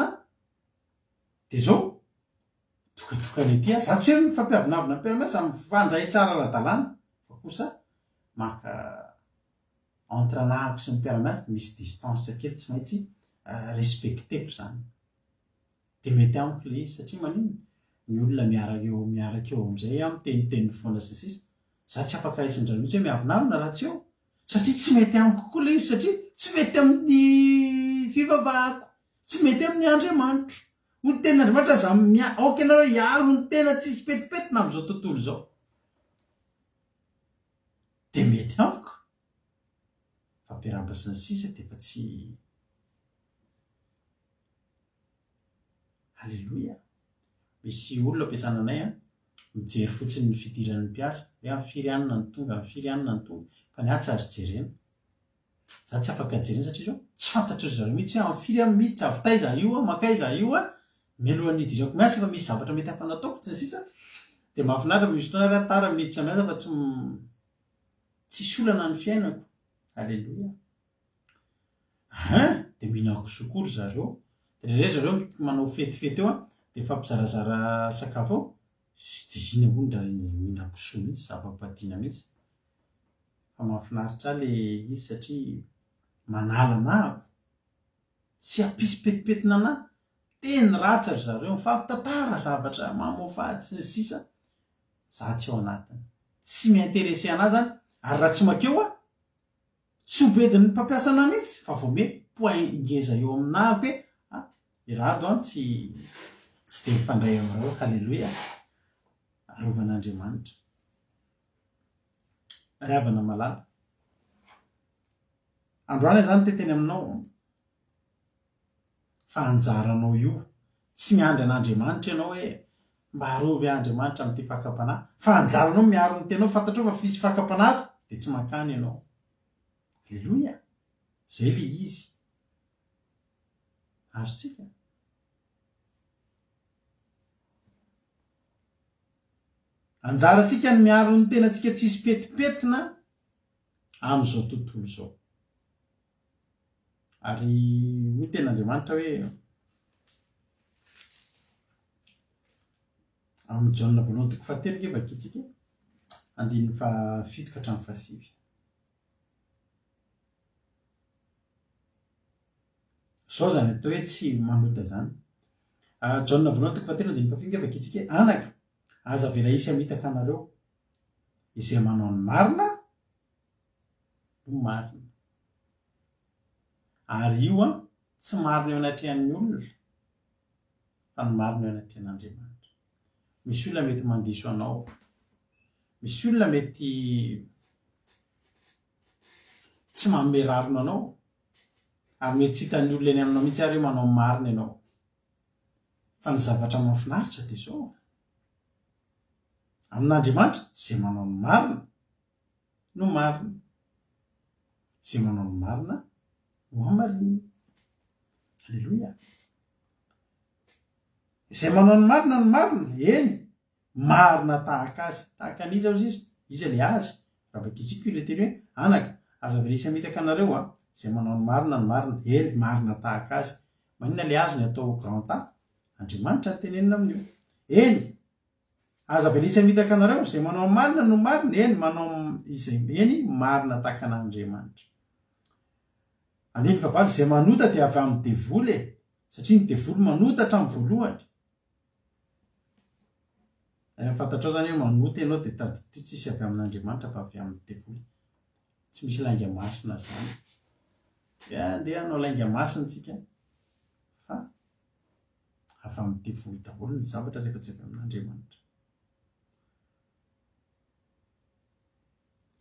de zao tokatokany ety za tsy hoe mifampiavinavina ny mpiaramiasa mifandray tsara ara-dalàna fa kosa maka entre anahako sy ny mpiaramiasa misy distance kely tsy maintsy respecteko zany de mety amiko le izy satria manino ny olona miaraka eo am'izay miteniteny foana sisisa za tsy afaka isindrany mihitsy hoe miavinavina raha tsy eo satria tsy mety amiko kokoa le izy satria tsy mety amin'ny fivavahako tsy mety amin'ny Andriamanitro ny tenin'Andriamanitra za aoka ianareo hiaro ny tena tsisy petipetina am'izao tontolo zao de mety amiko fampiarahaba sy ny sisa de fa tsy halleloia misy olona ampiasana anay mijery fotsiny ny fidiran'ny mpiasa hoe amin'ny firy anina ny tonga amin'ny firy anina ny tonga fa ny atsy azo jerena za tsy afaka jerena satria zao tsy fantatry zareo mihitsy hoe amin'ny firy amin'ny miditra avy taiza io makaiza io mialohan'ny hidirako miasa fa misy zavatra mety hafa nataoko tsy ny sisa de mahafinaritra misy fotoana raha tara miditra miasa fa tsisy olana ny fiainako halleloia de mihinako sokory zareo de zareo manao fetifety eo de fampizarazara sakafo ao sy de ina ondra mihinako soa mihitsy zava-padina mihitsy fa mahafinaritra le izy satria manala anahako tsy ampisy petipetina anahy teny ratsary zareo mifampitantara zavatra mamoafady sy ny sisa za tsy ao anatiny tsy miinterese anazy zany ary raha tsy makeo tsy obedin'ny mpampiasa ana mihitsy fa vao me point ngeza eo aminahako hoe irado tsy de mifandray aminareo halleloia arovan'Andriamanitra ryavana malala androany zany teteny aminao fa anjaranao io tsy miandry an'Andriamanitra ianao hoe mba arovy Andriamanitra amin'ity fakapanahy fa anjaranao miaro ny tenao fantatrao fa fisy fakapanahy de tsy makany ianao halleloia zay le izy azotsika anjaratsika ny miaro ny tenatsika tsisy petipetina am'izao tontolo zao ary ho ten'Andriamanitra hoe amin'ny Jaona voalohany toko fahatelo nge vakitsika 7:7-8 zao zany atao hoe tsy manota zany Jaona voalohany toko fahatelo 7 nge vakitsika anaka aza vela isy amitaka anareo izay manao ny marina no marina ary io tsy marina eo anatrehan'ny olona fa ny marina eo anatrehan'Andriamanitra misy olona mety mandiso anao misy olona mety tsy manome rarona anao ary mety tsy hitan'ny olona eny aminao mihitsy ary manao marina ianao fa ny zavatra mahafinaritra de zao amin'Andriamanitra zay manao ny marina no marina zay manao ny marina no amarina halleloia zay manao ny marina eny marina tahaka azy tahaka an'iza izy le azy raha vakitsika io le teny hoe anaka aza vela isy amitaka anareo zay manao ny marina eny marina tahaka azy manina le azy ny atao grand A Andriamanitra ny tenenina amin'io eny aza vela isy amitaka anareo zay manao marina no marina eny manao izay eny marina tahaka an'Andriamanitra andiny favalo zay manota de avy amin'ny devoly satria ny devoly manotatra amin'ny voalohany fantatrao zany hoe manota ianao de tady ty tsisy avy amin'Andriamanitra fa avy amin'ny devoly tsy misy lainga masina zany andeha anao lainga masina tsika fa avy amin'ny devoly daholo ny zavatra rehefa tsy avy amin'Andriamanitra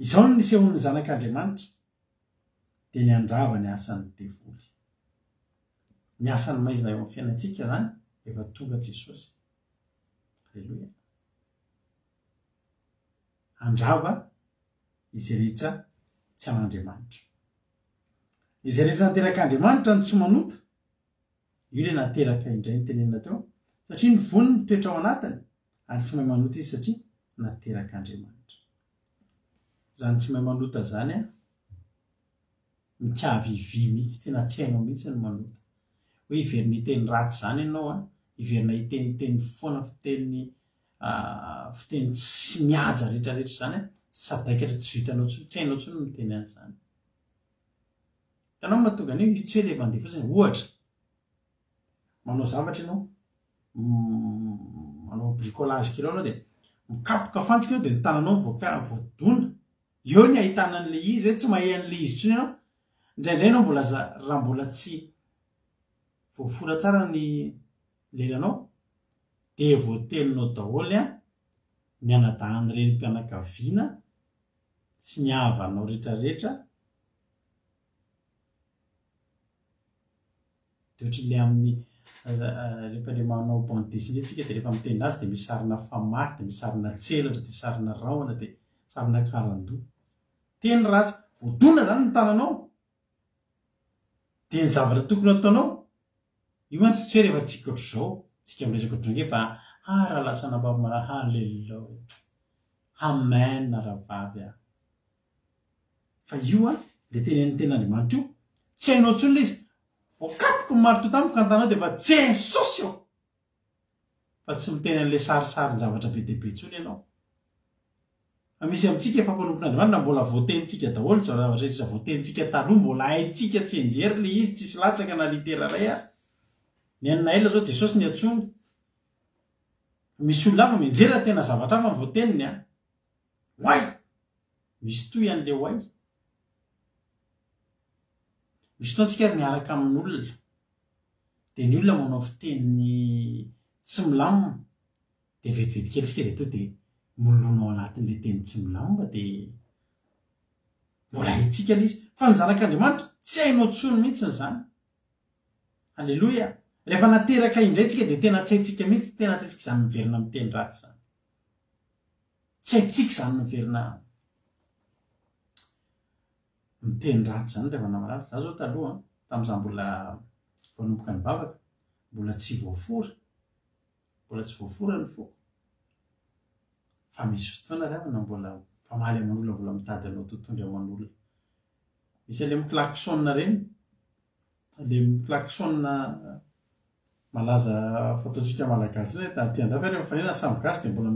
izao no nisehon'ny zanak'Andriamanitra de ny andrava ny asan'ny devoly ny asany maizina eo amin'ny fiainantsika zany efa tonga Jesosy halleloia andrava izay rehetra tsy an'Andriamanitra izay rehetra nateraka Andriamanitra ny tsy manota io le nateraka indray ny tenenina teo satria ny vony ny toetra ao anatiny ary tsy mahay manota izy satria nateraka Andriamanitra zany tsy mahay manota zany a mikavivy mihitsy tena tsy hainao mihitsy ny manota hoe iverina hiteny ratsy zany ianao a iverina hiteniteny foana fiteny tsy mihaja rehetrarehetra zany a sadaikatra tsy vitanao tsy hainao tsony miteny an'izany tanao mahatonga an'io io tsy hoe le mandeha fotsiny ohatra manao zavatra ianao manao bricolage kely anao dia mikapoka fantsika eo dia ny tananao voadona eo ny ahitana an'le izy hoe tsy mahay an'le izy tsony ianao indraindray anao raha mbola tsy voafora tsara ny lelanao dia voateninao daholy a ny anadahany reny mpianakaviana sy ny havanao rehetrarehetra dia ohatran'le amin'ny rehefa le manao bande dessinée tsika dia rehefa mitendry azy dia misy sarina famaky dia misy sarina tselatra dia sarina rahona dia sarina karandoha teny ratsy voadona zany ny tananao dia ny zavatra tokony ataonao io any tsy hoe rehefa tsika ohatr' izao tsika miresaka ohatran'ge fa raha lasa nambamana halelao hamena rahavavy a fa io a le tenen'ny ten'Andriamanitra io tsy hainao tsony le izy voakapoky ny maro to tamiko ka antanao dia mba tsy hainy sosy eo fa tsy miteny an'le sarisary ny zavatra be dehibe tsony ianao fa misy amintsika efa mpanompon'Andriamanitra mbola voatenitsika daholo zao zavatra rehetra voatenitsika taloha mbola haintsika tsy enjery le izy tsisy latsaka na litera ray ary ny anina ela zao Jesosy ny atsony misy olona hafa mienjera tena zavatra hafa ny voateniny a hoay misy toy an'le hoay misy fotoantsika miaraka amin'olona dia ny olona manao fiteniny tsy milamina dia vetivety kely tsika dia to dia molonao anatin'le teny tsy milamina dia mbola haintsika le izy fa ny zanak'Andriamanitra tsy hainao tsony mihitsy zany alleloia rehefa nateraka indray tsika dia tena tsy haintsika mihitsy tena tsy haintsika izany miverina miteny ratsy zany tsy haintsika izany miverina miteny ratsy zany rehefa namaratra za zao taloha tamin'izaho mbola voanomboka ny bavaka mbola tsy voafora ny foko fa misy fotoana rehavana mbola famaly aman'olona mbola mitady anao tontondry aman'olona misy ale miklaksonna reny le miklaksonna malaza fataontsika malagasy hoe tiandafy rehefa fanena samby gasy dia mbola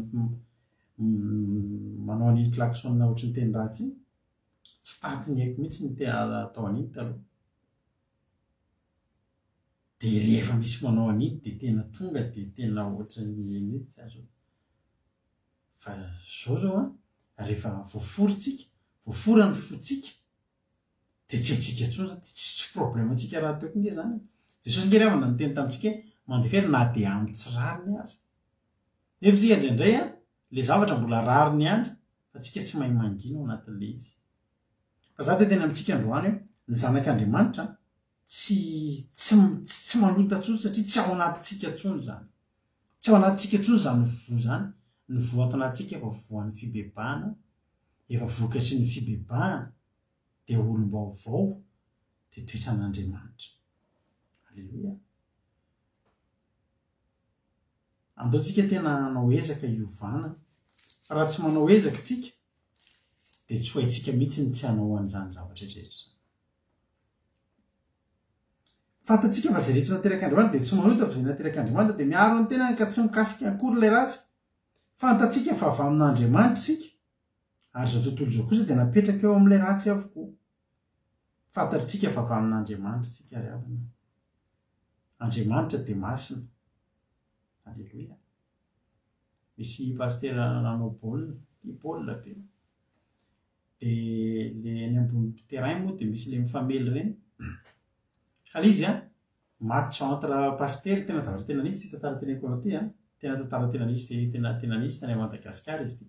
manao ny klaksonna ohatry ny teny ratsy iny tsy tatiny haiko mihitsy ny atao an'iny taloha dia rehefa misy manao an'iny dia tena tonga dia tena ohatra ny mihitsy azo fa zao a rehefa voafora ny fotsika dia tsy haintsika tsony zany tsy problème antsika raha teo konge zany Jesosy nge rehavana ny teny tamintsika mandefery na dia amin'ny tsy rariny azy nefa tsika indraindray a le zavatra mbola rariny ihany fa tsika tsy mahay mangina ao anatin'le izy fa za dia tena amintsika androany hoe ny zanak'Andriamanitra tsy manota tsony satria tsy ao anatintsika tsony zany tsy ao anatintsika tsony zany vo zany ny vo ato anatintsika efa voan'ny fibebahana efa vokatry ny fibebahana dia olom-baovao dia toetran'Andriamanitra alleloia andaontsika tena hanao ezaka hiovana fa raha tsy manao ezaka tsika dia tsy ho haintsika mihitsy ny tsy hanao an'izany zavatra rehetra fantatsika fa zay rehetra naterak'Andriamanitra dia tsy manota fa zay naterak'Andriamanitra dia miaro ny tenany ka tsy mikasika akory ilay ratsy fantatsika fa avy amin'Andriamanitra sika ary zao tontolo zao kosa dia napetraka eo amin'ilay ratsy avokoa fantatsika fa avy amin'Andriamanitra sika ry havana Andriamanitra dia masina alleloia misy pastera nanao baolina be dia le any ambony terrain moa dia misy le mifamely reny kala izy a match entre pastery tena zavatra tena nisy ty tantara teneniko anao ty a tena tantara tena nisy tena nisy tany Madagasikara izy ty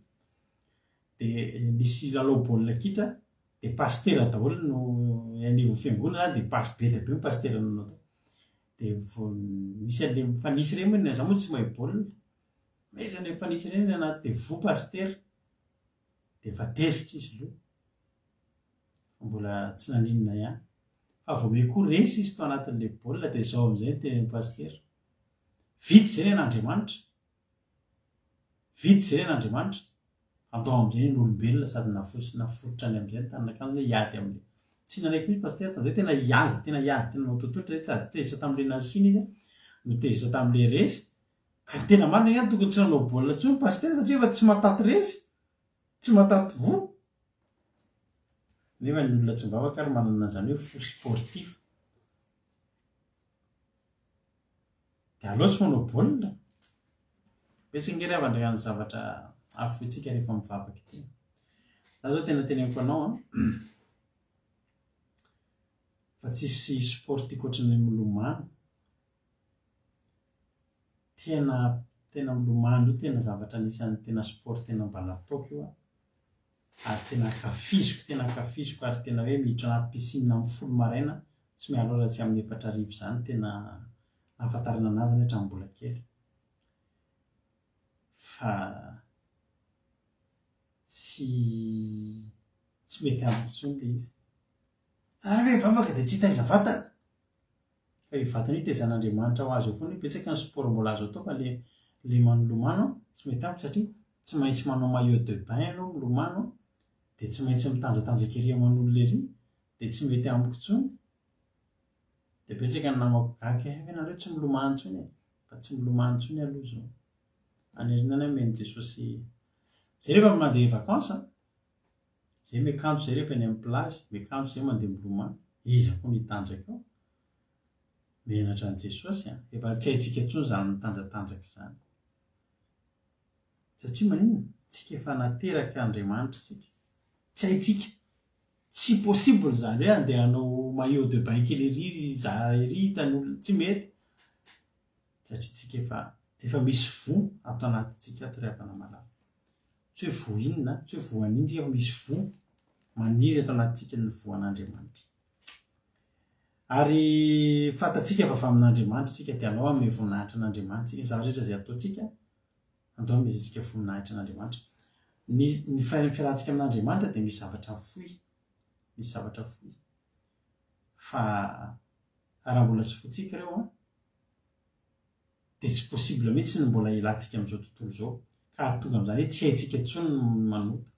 dia misy lalao baolina kitra dia pastera daholo no anivo fiangonana zany dia pasy be dia be pastera nanao tao dia misy an'le mifanisy reny moa za moa tsy mahay baolina mezany mifanisy reny anaty dia vo pastera dia efa tezitra izy loha mbola tsy naninona ihany fa vao mekory resy izy tao anatin'le baolina dia zao amin'izay ny tenen'ny pastera vity zay ny an'Andriamanitra vity zay ny an'Andriamanitra atao amin'izay n'olombelona sady nafototra any amin'izay tanynakanjo hoe iady amin'le tsy nanaiky misy pasteur zay tena iady tena notototra tsy ady tezitra tamin'le nasiny izy no tezitra tamin'le resy ka tena marina ihany tokony tsy nanao baolina tsony pasteur satria efa tsy mataty resy tsy mataty vo nefa ny olona tsy mivavaka ary manana zany hoe fo sportif de aloha tsy manao baolina petsingery avandriany zavatra afotsika rehefa mivavaka ity za zao tena teneniko anao fa tsisy sportif ohatrany milomano tena milomano io tena zavatra anisan'ny tena sport tena mbala ataoko io ary tena akafiziko ary tena hoe miditra anaty piscine amin'ny folo maraina tsy mialo raha tsy amin'ny 4 zany tena nahafantarana anazy ny hatrany mbola kely fa tsy mety amiko intsony le izy ary hoe vavaka dia tsy hitaiza vatana fa io vatana io tezan'Andriamanitra ho azy eo foana betsaka ny sport mbola azo atao fa le manolomano tsy mety amiko satria tsy maintsy manao maillot de bain ianao milomano dia tsy maintsy mitanjatanjaka ery aman'olo ery dia tsy mety amiko intsony dia betsaka ny namako gaga nareo tsy milomano intsony fa tsy milomano intsony aloha zao anyerinana meny Jesosy zay rehefa mandeha vacances zay miakanjo zay rehefa eny amin'ny plage miakanjo zay mandeha milomano iza koa nitanjaka ao mianatra an' Jesosy efa tsy haitsika intsony zany mitanjatanjaka zany satria maninona tsika efa nateraka Andriamanitra tsika tsy haitsika tsy possible zany hoe andeha hanao maillot de bain kely ery za ery hitan'olona tsy mety satria tsika efa misy vo ato anatytsika ato rehavana malala tsy hoe vo inona tsy hoe vo an'iny tsika fa misy vo maniry ato anatytsika ny voan'Andriamanitra ary fatatsika fa amin'Andriamanitra tsika dia anao amin'ny voninahitra an'Andriamanitra tsika zavatra rehetra zay ataotsika andao mizitsika voninahitra an'Andriamanitra ny fiarahantsika amin'Andriamanitra dia misy zavatra fohy fa raha mbola tsy fotsika ireo dia tsy possible mihitsy ny mbola ilantsika amin'izao tontolo izao ka tonga amin'izany hoe tsy haitsika intsony manota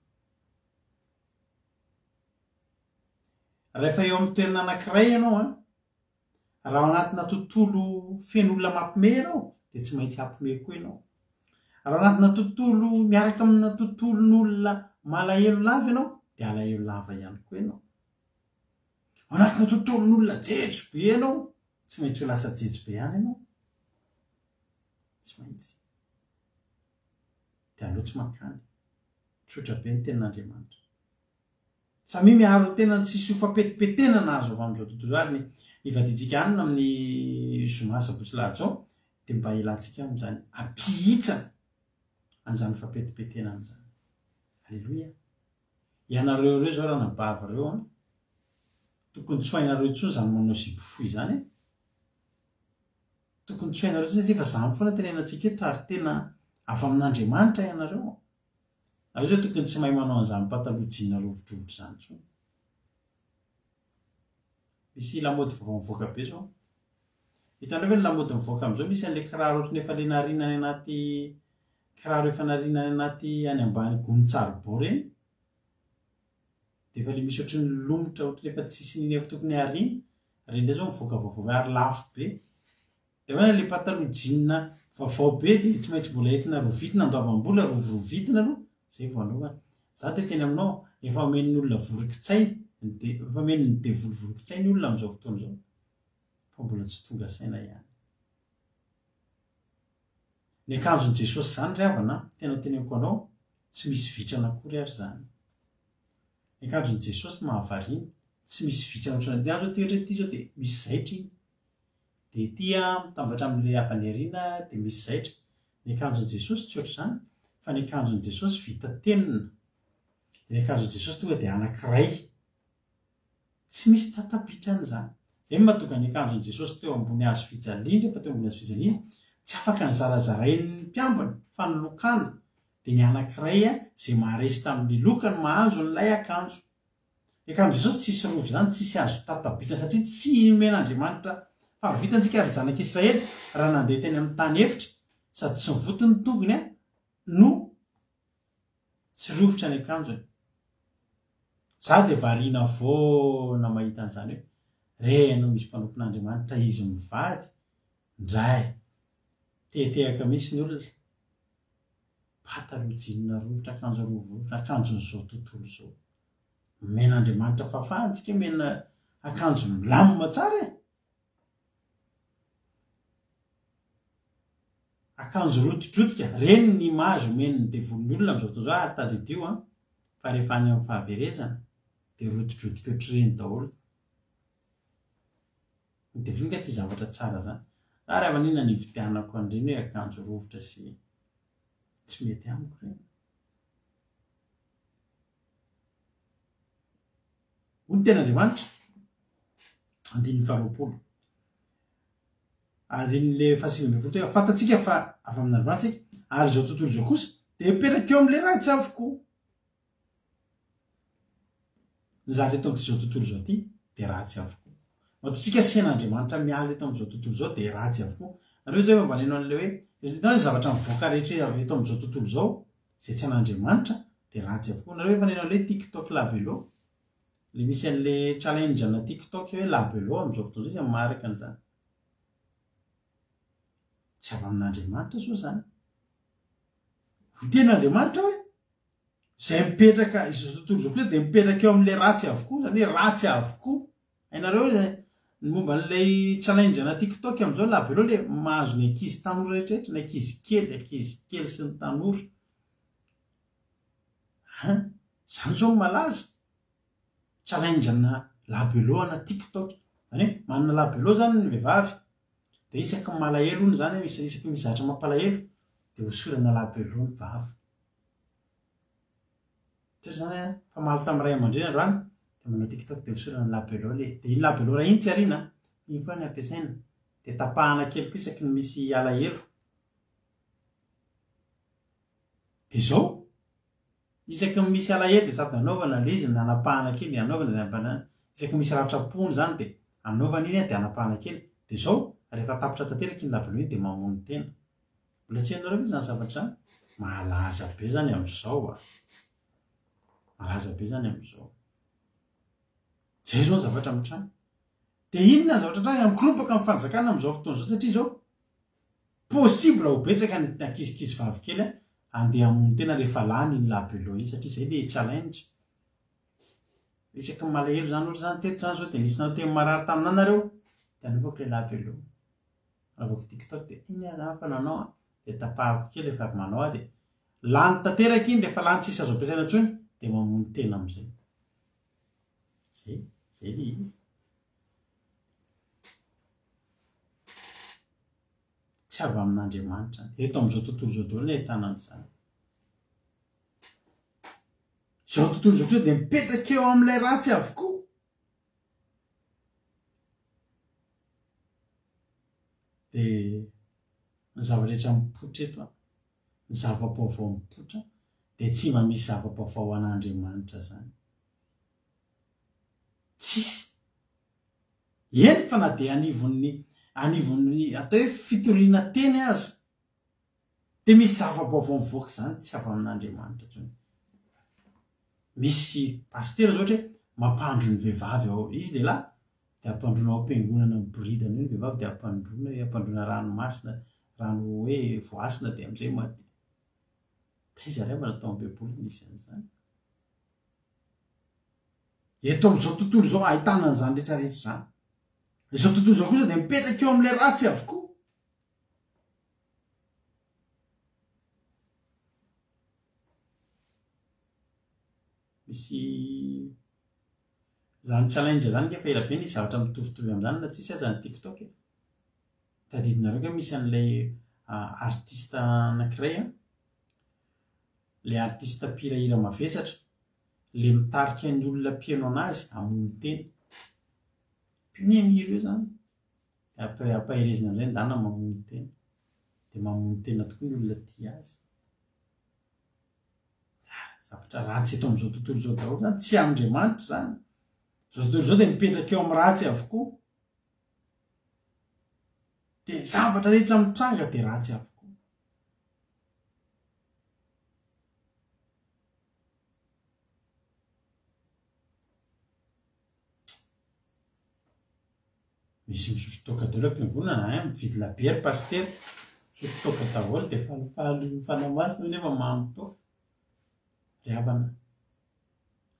rehefa eo amin'ny toerana anankiray ianao raha anatina tontolo feno olona mampime ianao dia tsy maintsy hampime koa ianao raha anatina tontolo miaraka amina tontolon'olona malahelo lava ianao dia alahelo lava ihany koa ianao anatina tontolon'olona jejo be ianao tsy maintsy ho lasa jejo be ihany ianao tsy maintsy dia aleo tsy makany tsotra be ny tenin'Andriamanitra samy miaro tena tsisy ho fampetipetena na azo avy amin'izao tontolo ary ny ivaditsika anina amin'ny zoma sabotsy lahatra ao dia mba ilantsika amin'izany ampihitsana an'izany fampetipetena an'izany alleloia ianareo ireo zao raha nabava ireo tokony tsy hainareo intsony zany manao zipo fohy zany tokony tsy hainareo intsony satria efa zany foana tenenantsika eto ary tena avy amin'Andriamanitra ianareo ao zao tokony tsy mahay manao an'izany pataloha jeans rovidrovitra zany intsony misy lamody vaovao mivoaka be zao hitanareo hoe ny lamody mivoaka amin'izao misy an'ilay kiraro ohatrany efa le narina any anaty kiraro efa narina any anaty any ambany gony tsarobao reny dia efa le misy ohatrany lomotra ohatrany efa tsisy niny efa tokony harina reny ndray zao mivoaka vaovao ary lafo be dia hoana le pataloha jeans vaovao be dia tsy maintsy mbola entina rovitina andoavam-bola rovirovitina aloha zay voalohany za dia teny aminao efa men'ny olona vorokitsaina efa men'ny devolovoronkitsaina olona amin'izao fotoana izao fa mbola tsy tonga saina ihany ny akanjon'i Jesosy zany ry havana tena teneniko anao tsy misy vitrana akory ary zany ny akanjon'i Jesosy mahavariana tsy misy vitrana ohatrany dia azo toetra ity zao dia misy zaitra iny dia ity mitambatra amin'ilay avany ariana dia misy zaitra ny akanjon'i Jesosy tsy ohatr' izany fa ny akanjon'i Jesosy vita tenina dia ny akanjon'i Jesosy tonga dia anankiray tsy misy tatapitrana zay mahatonga ny akanjon'i Jesosy teo ambony hazo fijaliana fa teo ambony hazo fijaliana tsy afaka ny zarazarain'ny mpiambina fa ny lokana dia ny anankiray zay maharesy tamin'ny lokany mahazo n'ilay akanjo ny akanjon'i Jesosy tsisy rovo zany tsisy hazo tatapitrana satria tsy men'Andriamanitra fa vitantsika ary zanak'Israely raha nandeha teny amin'ny tany efitra sady tsy mivotony tongony no tsy rovotra ny akanjony za de variana foana mahita an'izany hoe renao misy mpanompon'andriamanitra izy mivady ndray teteaka misy ny olona patalojinina rovotra akanjo rovovotra akanjony zao tontolo zao men'andriamanitra fafantsika mena akanjo milamina tsara akanjo rotodrotika reny ny mazo meniny de volon'olona am'izao fotoana zao ary tadidio fa rehefa any amin'ny fahaverezana de rotodrotika ohatr'ireny daholo de voninga ty zavatra tsara zany ary avanina ny vidianako an'ireny hoe akanjo rovotra sy tsy mety amiko reny hoy ny ten'andriamanitra andiny faharoapolo adin'le fahasivambifolo hoe fantatsika fa afa amin'andriamanitra tsika ary zao tontolo zao kosa de mipetraka eo am'le ratsy avokoa zany eto am'zao tontolo zao ty de ratsy avokoa matotsika sen'andriamanitra miala eto am'izao tontolo zao de ratsy avokoa nareo zay mambaneno an'le hoe izy zavatra mivoaka rehetra eto am'izao tontolo zao zay tsy an'andriamanitra de ratsy avokoa nareo efa neno an'le tiktok labelo le misy an'le challenge ana tiktok hoe labelo am'izao fotoana zay marika an'izany tsy avy amin'andriamanitra zao zany ho ten'andriamanitra hoe zay mipetraka izao tontolo zao koa de mipetraka eo am'le ratsy avokoa zany hoe ratsy avokoa hainareo ny momba n'lay challenge ana tiktok am'izao labelo le mahazo ny ankizy tanora rehetrarehetra ny ankizy kely sy ny tanora zany zao malaza challenge ana labelo ana tiktok zany hoe manana labelo zany ny vehivavy de isaky malahelo ony zany isaky misy zatra mampalahelo de hosorana labelo ny vavy tsary zany fa mahaly tamy ray aman-dreny androany de manao tiktok de hosorana labelo le de iny labelo ray iny tsy arina iny foa ny ampiasaina de tapahana kely ko isaky ny misy alahelo de zao isaky ny misy alahelo de sady anaovana le izy nanapahana kely anaovana de ampanana isaky misy ratrapony zany de anaovana iny de anapahana kely de zao rehefa tapitra tanteraky iny labelo iny de mamono tena mbola tsy hainareo ve zany zavatra zany malaza be zany am'izao malaza be zany am'izao zay zao ny zavatra mitrano de inona ny zavatra trany amikiropaka amin'ny fanjakana am'izao fotoana zao satria zao possible ho betsaka ny ankizikizy vavy kely andeha hamono tena rehefa lany iny labelo iny satria zay le challenge isaky malahelo zany olo zany teto zany zao de nisinao teny marary taminanareo de anaovako le labelo anaovako tiktok de iny zany fa nanao de tapahako kely rehefa avy manao de lany tanteraky iny rehefa lany tsisy azo ampiasaina ntsony de mamono tena am'izay zay le izy tsy avy amin'andriamanitra eto am'izao tontolo zao daholo ny ahitana an'izany zao tontolo zao kosa de mipetraka eo am'ilay ratsy avokoa de ny zava-rehetra mipotra eto ny zava-baovao mipotra de tsy mba misy zava-baovao an'andriamanitra zany tsisy eny fa na de anivon'ny atao hoe fitoriana teny aza de misy zava-baovao mivoaka zany tsy avy amin'andriamanitra tsony misy pastera zao ohatra hoe mampandro ny vehivavy ao izy lehilahy de ampandrona ao am-piangonana ny boridana iny vehivavy de ampandrona hoe ampandrona ranomasina rano hoe voasina de am'izay mady taiza ray manatao am-bebolo misy an'izany eto am'izao tontolo zao ahitana an'izany rehetrarehetra zany izao tontolo zao kosa de mipetraka eo am'le ratsy avokoa misy zany challenge zany ke fa ela be nisy zavatra mitovitovy am'izany na tsisy aza ny tiktok tadidinareo ke misy an'lay artiste anankiray le artiste mpirahira mavesatra le mitarika ny olona mpieno anazy amono teny pionenireo zany ampahirezina am'izay ndana mamono tena de mamono tena tokoa ny olona ty azy zavatra ratsy eto am'izao tontolo zao daholo zany tsy andriamanitra zany zao tontolo zao de mipetraka eo am'y ratsy avokoa de zavatra rehetra mitranga de ratsy avokoa misy misoso toka daholo am-piangonana mividy labiera paster misoso toka daholo dia falifaly fanamasina nefa mamy toka ry havana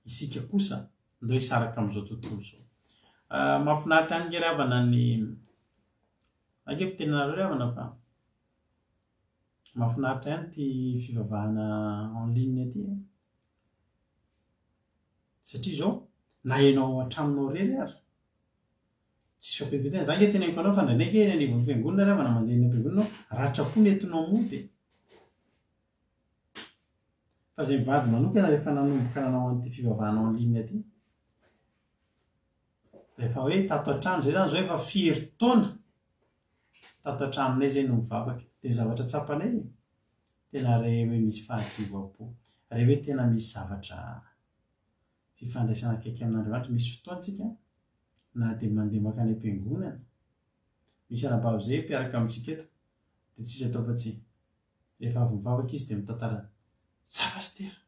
isika kosa ndo hisaraka amin'izao tontolo zao mahafinaritra any ry havana ny ankepitenanareo ry havana fa mahafinaritra ihany ty fivavahana en ligne aty satria zao na enao an-tranonao rery ary tsisy fampetipetena za nge tena hifanao fa ndraindraiky eny anivon'ny fiangonana ry havana mandeha eny am-piangonanao rahatrapo nentinao mody fa zay mivady manokana rehefa nanomboka nanao an'ity fivavahana en ligne aty rehefa hoe tato an-trano zay zany zao efa firy taona tato an-tranonay zay no mivavaka dia zavatra tsapanay tena re hoe misy fahadiovampo re hoe tena misy zavatra fifandraisana akaiky amin'Andriamanitra misy fotoantsika na dia mandeha makany am-piangonana misy anababo zay mpiaraka amintsika eto dia tsisy atao fa tsy rehefa avy mivavaka izy dia mitantara za pastera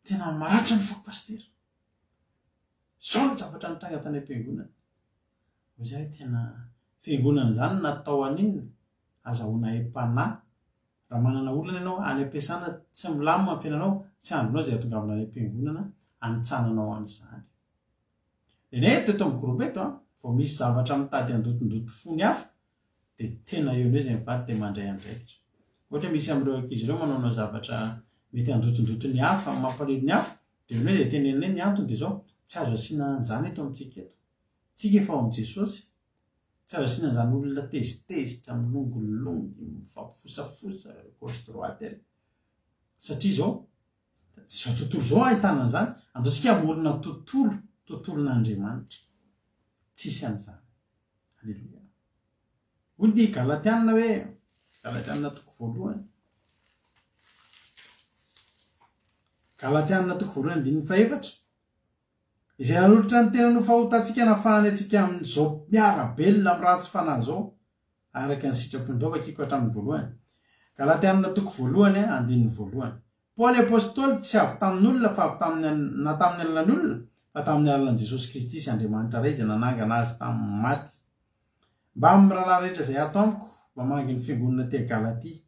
tena maratra ny foko pastera zao ny zavatra nitanga tany am-piangonana ho zay tena fiangonana zany natao an'inona azahoana em-panahy raha manana olana ianao any am-piasana tsy milamina amin'ny fiainanao tsy andronao zay atongavana any am-piangonana anitsananao an'izany dia eto eto amin'ny groupe eto vao misy zavatra mitady andotondoto fony hafa dia tena eo ny hoe zay mivady dia mandray andraikitra ohatra misy amin'ireo ankizy ireo manaonao zavatra mety andotondoto ny hafa mampalelo ny hafa dia eo ny hoe dia tenenina ny antony dia zao tsy azo asiana an'izany eto amintsika eto tsika efa ao amin'i Jesosy tsy azo asiana an'izany olona tezitezitra milongolongy mifampifosafosa gauche droite ary satria zao tontolo zao ahitana an'izany andaosika amorona tontolon'Andriamanitra tsisy an'izany alleloia hoy ny Galatiana hoe Galatiana toko voalohany Galatiana toko voalohany andininy faefatra izay nanolotra ny tena no fahotantsika nafahany atsika amin'izao miarabelona amin'ny ratsy fanahy zao araka ny sitrapony vakiko hatramin'ny voalohany Galatiana toko voalohany andininy voalohany Paoly apôstôly tsy avy tamin'olona fa avy na tamin'ny alalan'ny olona fa tamin'ny alalan'i Jesosy Kristy sy Andriamanitra iray izay nanangana azy tamin'ny maty mba amin'ny rahalahy rehetra izay ato amiko mba mangy ny fiangonana te Galatia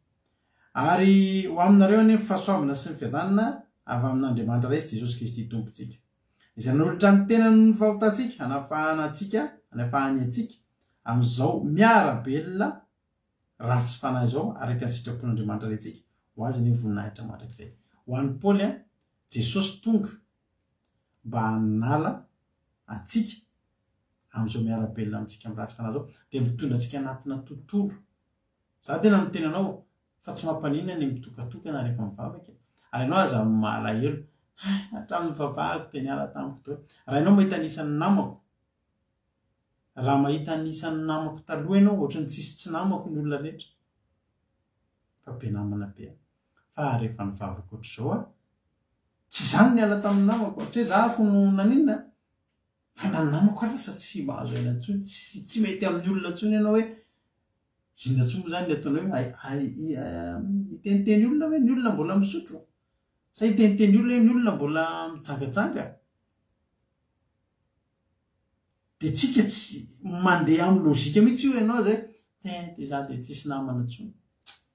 ary ho aminareo ny fahasoavana sy ny fiadanana avy amin'Andriamanitra iray sy Jesosy Kristy tompontsika izay nanolotra ny tena ny fahotantsika hanafahany atsika amin'izao miarabelona ratsy fanahy zao araka ny sitrapon'Andriamanitra iray tsika ho azy ny voninahitra mandrakizay ho an'ny Paoly Jesosy tonga mba hanala atsika amin'izao miarabelona amintsika amin'ny ratsy fanahy zao dia mitondra antsika anatina tontolo za tena mitenanao fa tsy mampanina ny mitokatokana rehefa mivavaka ary ianao aza malahelo hatramin'ny vavahako dia niala tamiko to raha ianao mahita anisan'ny namako raha mahita anisan'ny namako taloha ianao ohatrany tsisy tsy namako ny olona rehetra fa be namana be fa rehefa nivavaka ohatr'izao tsy zany niala tamin'ny namako ohatra hoe zahako no naninona fa na ny namako lasa tsy mahazo aina ntsony tsy mety amin'ny olona ntsony ianao hoe inona ntsony zany le ataonao hoe iteniteny olona hoe ny olona mbola misotro sa iteniteny olona hoe ny olona mbola mitsangajanga dia tsika tsy mandeha amin'ny lôzika mihitsy io ianao zay ty za dia tsisy namana ntsony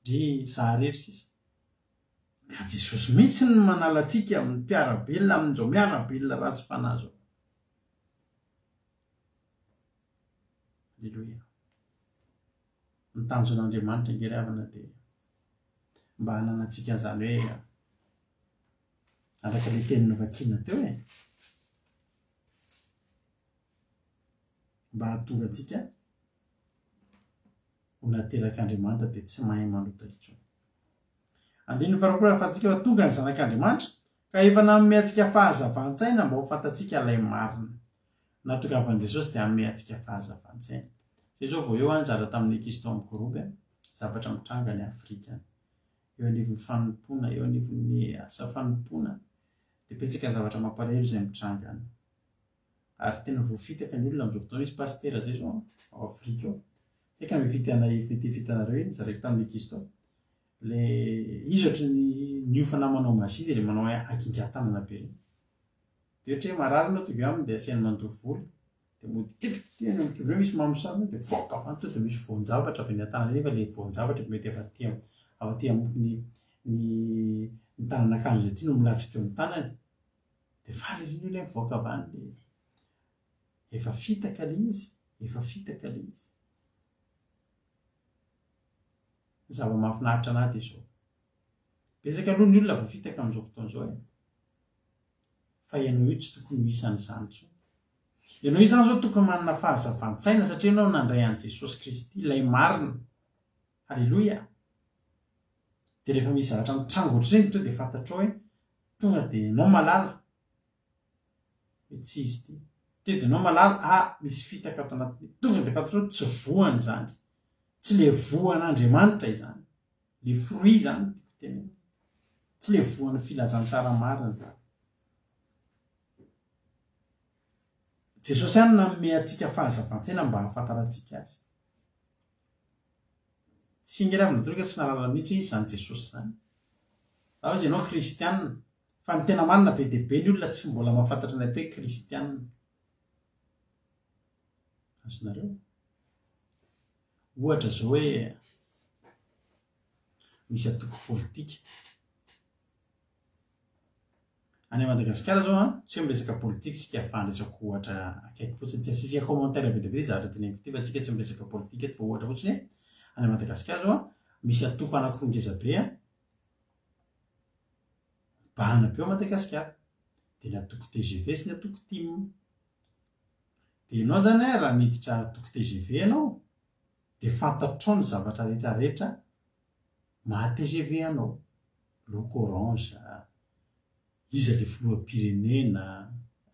dre za rery sisa ka Jesosy mihitsy ny manala atsika amin'ny mpiarabelona amin'izao miarabelona ratsy fanahy zao alleloia ny tanjon'Andriamanitra ngery havana dia mba hanana antsika an'izany hoe araka le teniny vakina teo mba hahatonga antsika ho naterak'Andriamanitra dia tsy mahay manota intsony andininy faharoapolo fa atsika fa tonga ny zanak'Andriamanitra ka efa nanome antsika fahazavan-tsaina mba ho fantatsika ilay marina natongavan'i Jesosy dia hanome antsika fahazavan-tsaina zay zao vao eo anjara tamin'ny ankizy tao amin'ny groupe zavatra mitranga ny Afrika eo anivon'ny fanompoana eo anivon'ny asa fanompoana dia petsika zavatra mampalahelo izay mitranga ary tena voafitaka ny olona amin'izao fotoana misy pastera zay zao ao Afrika ao saika mifitanareo iny zareko tamin'ny ankizy tao le izy ohatra ny ofana manao masia dia le manao akinga tanana be reny dia ohatra hoe marary anao tonga aminy dia asiany mandovy voly de mody misy mamosarona de voaka avany to de misy voanjavatra avy ny an-tanana nefa le voanjavatra mety afaty ny tanan'akanjo zay ty no milatsika eo amin'ny tanany de faly riny io le mivoaka avany le efa fitaka le izy zava-mahafinaritra anaty izao betsaka aloha ny olona voafitaka amin'izao fotoan'izao fa ianao io tsy tokony ho isan'izany so ianao io zany zao tokony manana fahazavantsaina satria ianao nandray an' Jesosy Kristy ilay marina halleloia de rehefa misy zavatra mitrango ohatr'izay to de fantatrao hoe tonga de anao malala hoe tsy izy ty de anao malala misy fitaka ato anatiny tonga de fantatrao tsy voany zany tsy le voan'Andriamanitra izany le fruit zany tiako tena tsy le voany filazantsara marina zany Jesosy ihany nanome atsika fahazavantsaina mba hahafantarantsika azy tsy ingeravina torika tsy nalala mihitsy izy zany Jesosy zany za izy ianao kristianina fa ny tena marina be dia be ny olona tsy mbola mahafantatra ny atao hoe kristianina azonareo ohatra zao hoe misy atoko politika any Madagasikara zao tsy hoe miresaka politika sika fa andresako ohatra akaiky fotsiny tsy asisika commentaire be dia be zavatra teneniko ty fa tsika tsy miresaka politika eto fa ohatra fotsiny hoe any Madagasikara zao misy atoko anankiroa ngeza be bahana be ao Madagasikara de ny atoko TGV sy ny atoko TIM de ianao zany raha miditra atoko TGV ianao de fantatrao ny zavatra rehetrarehetra maha TGV anao loko orange iza le filoham-pirenena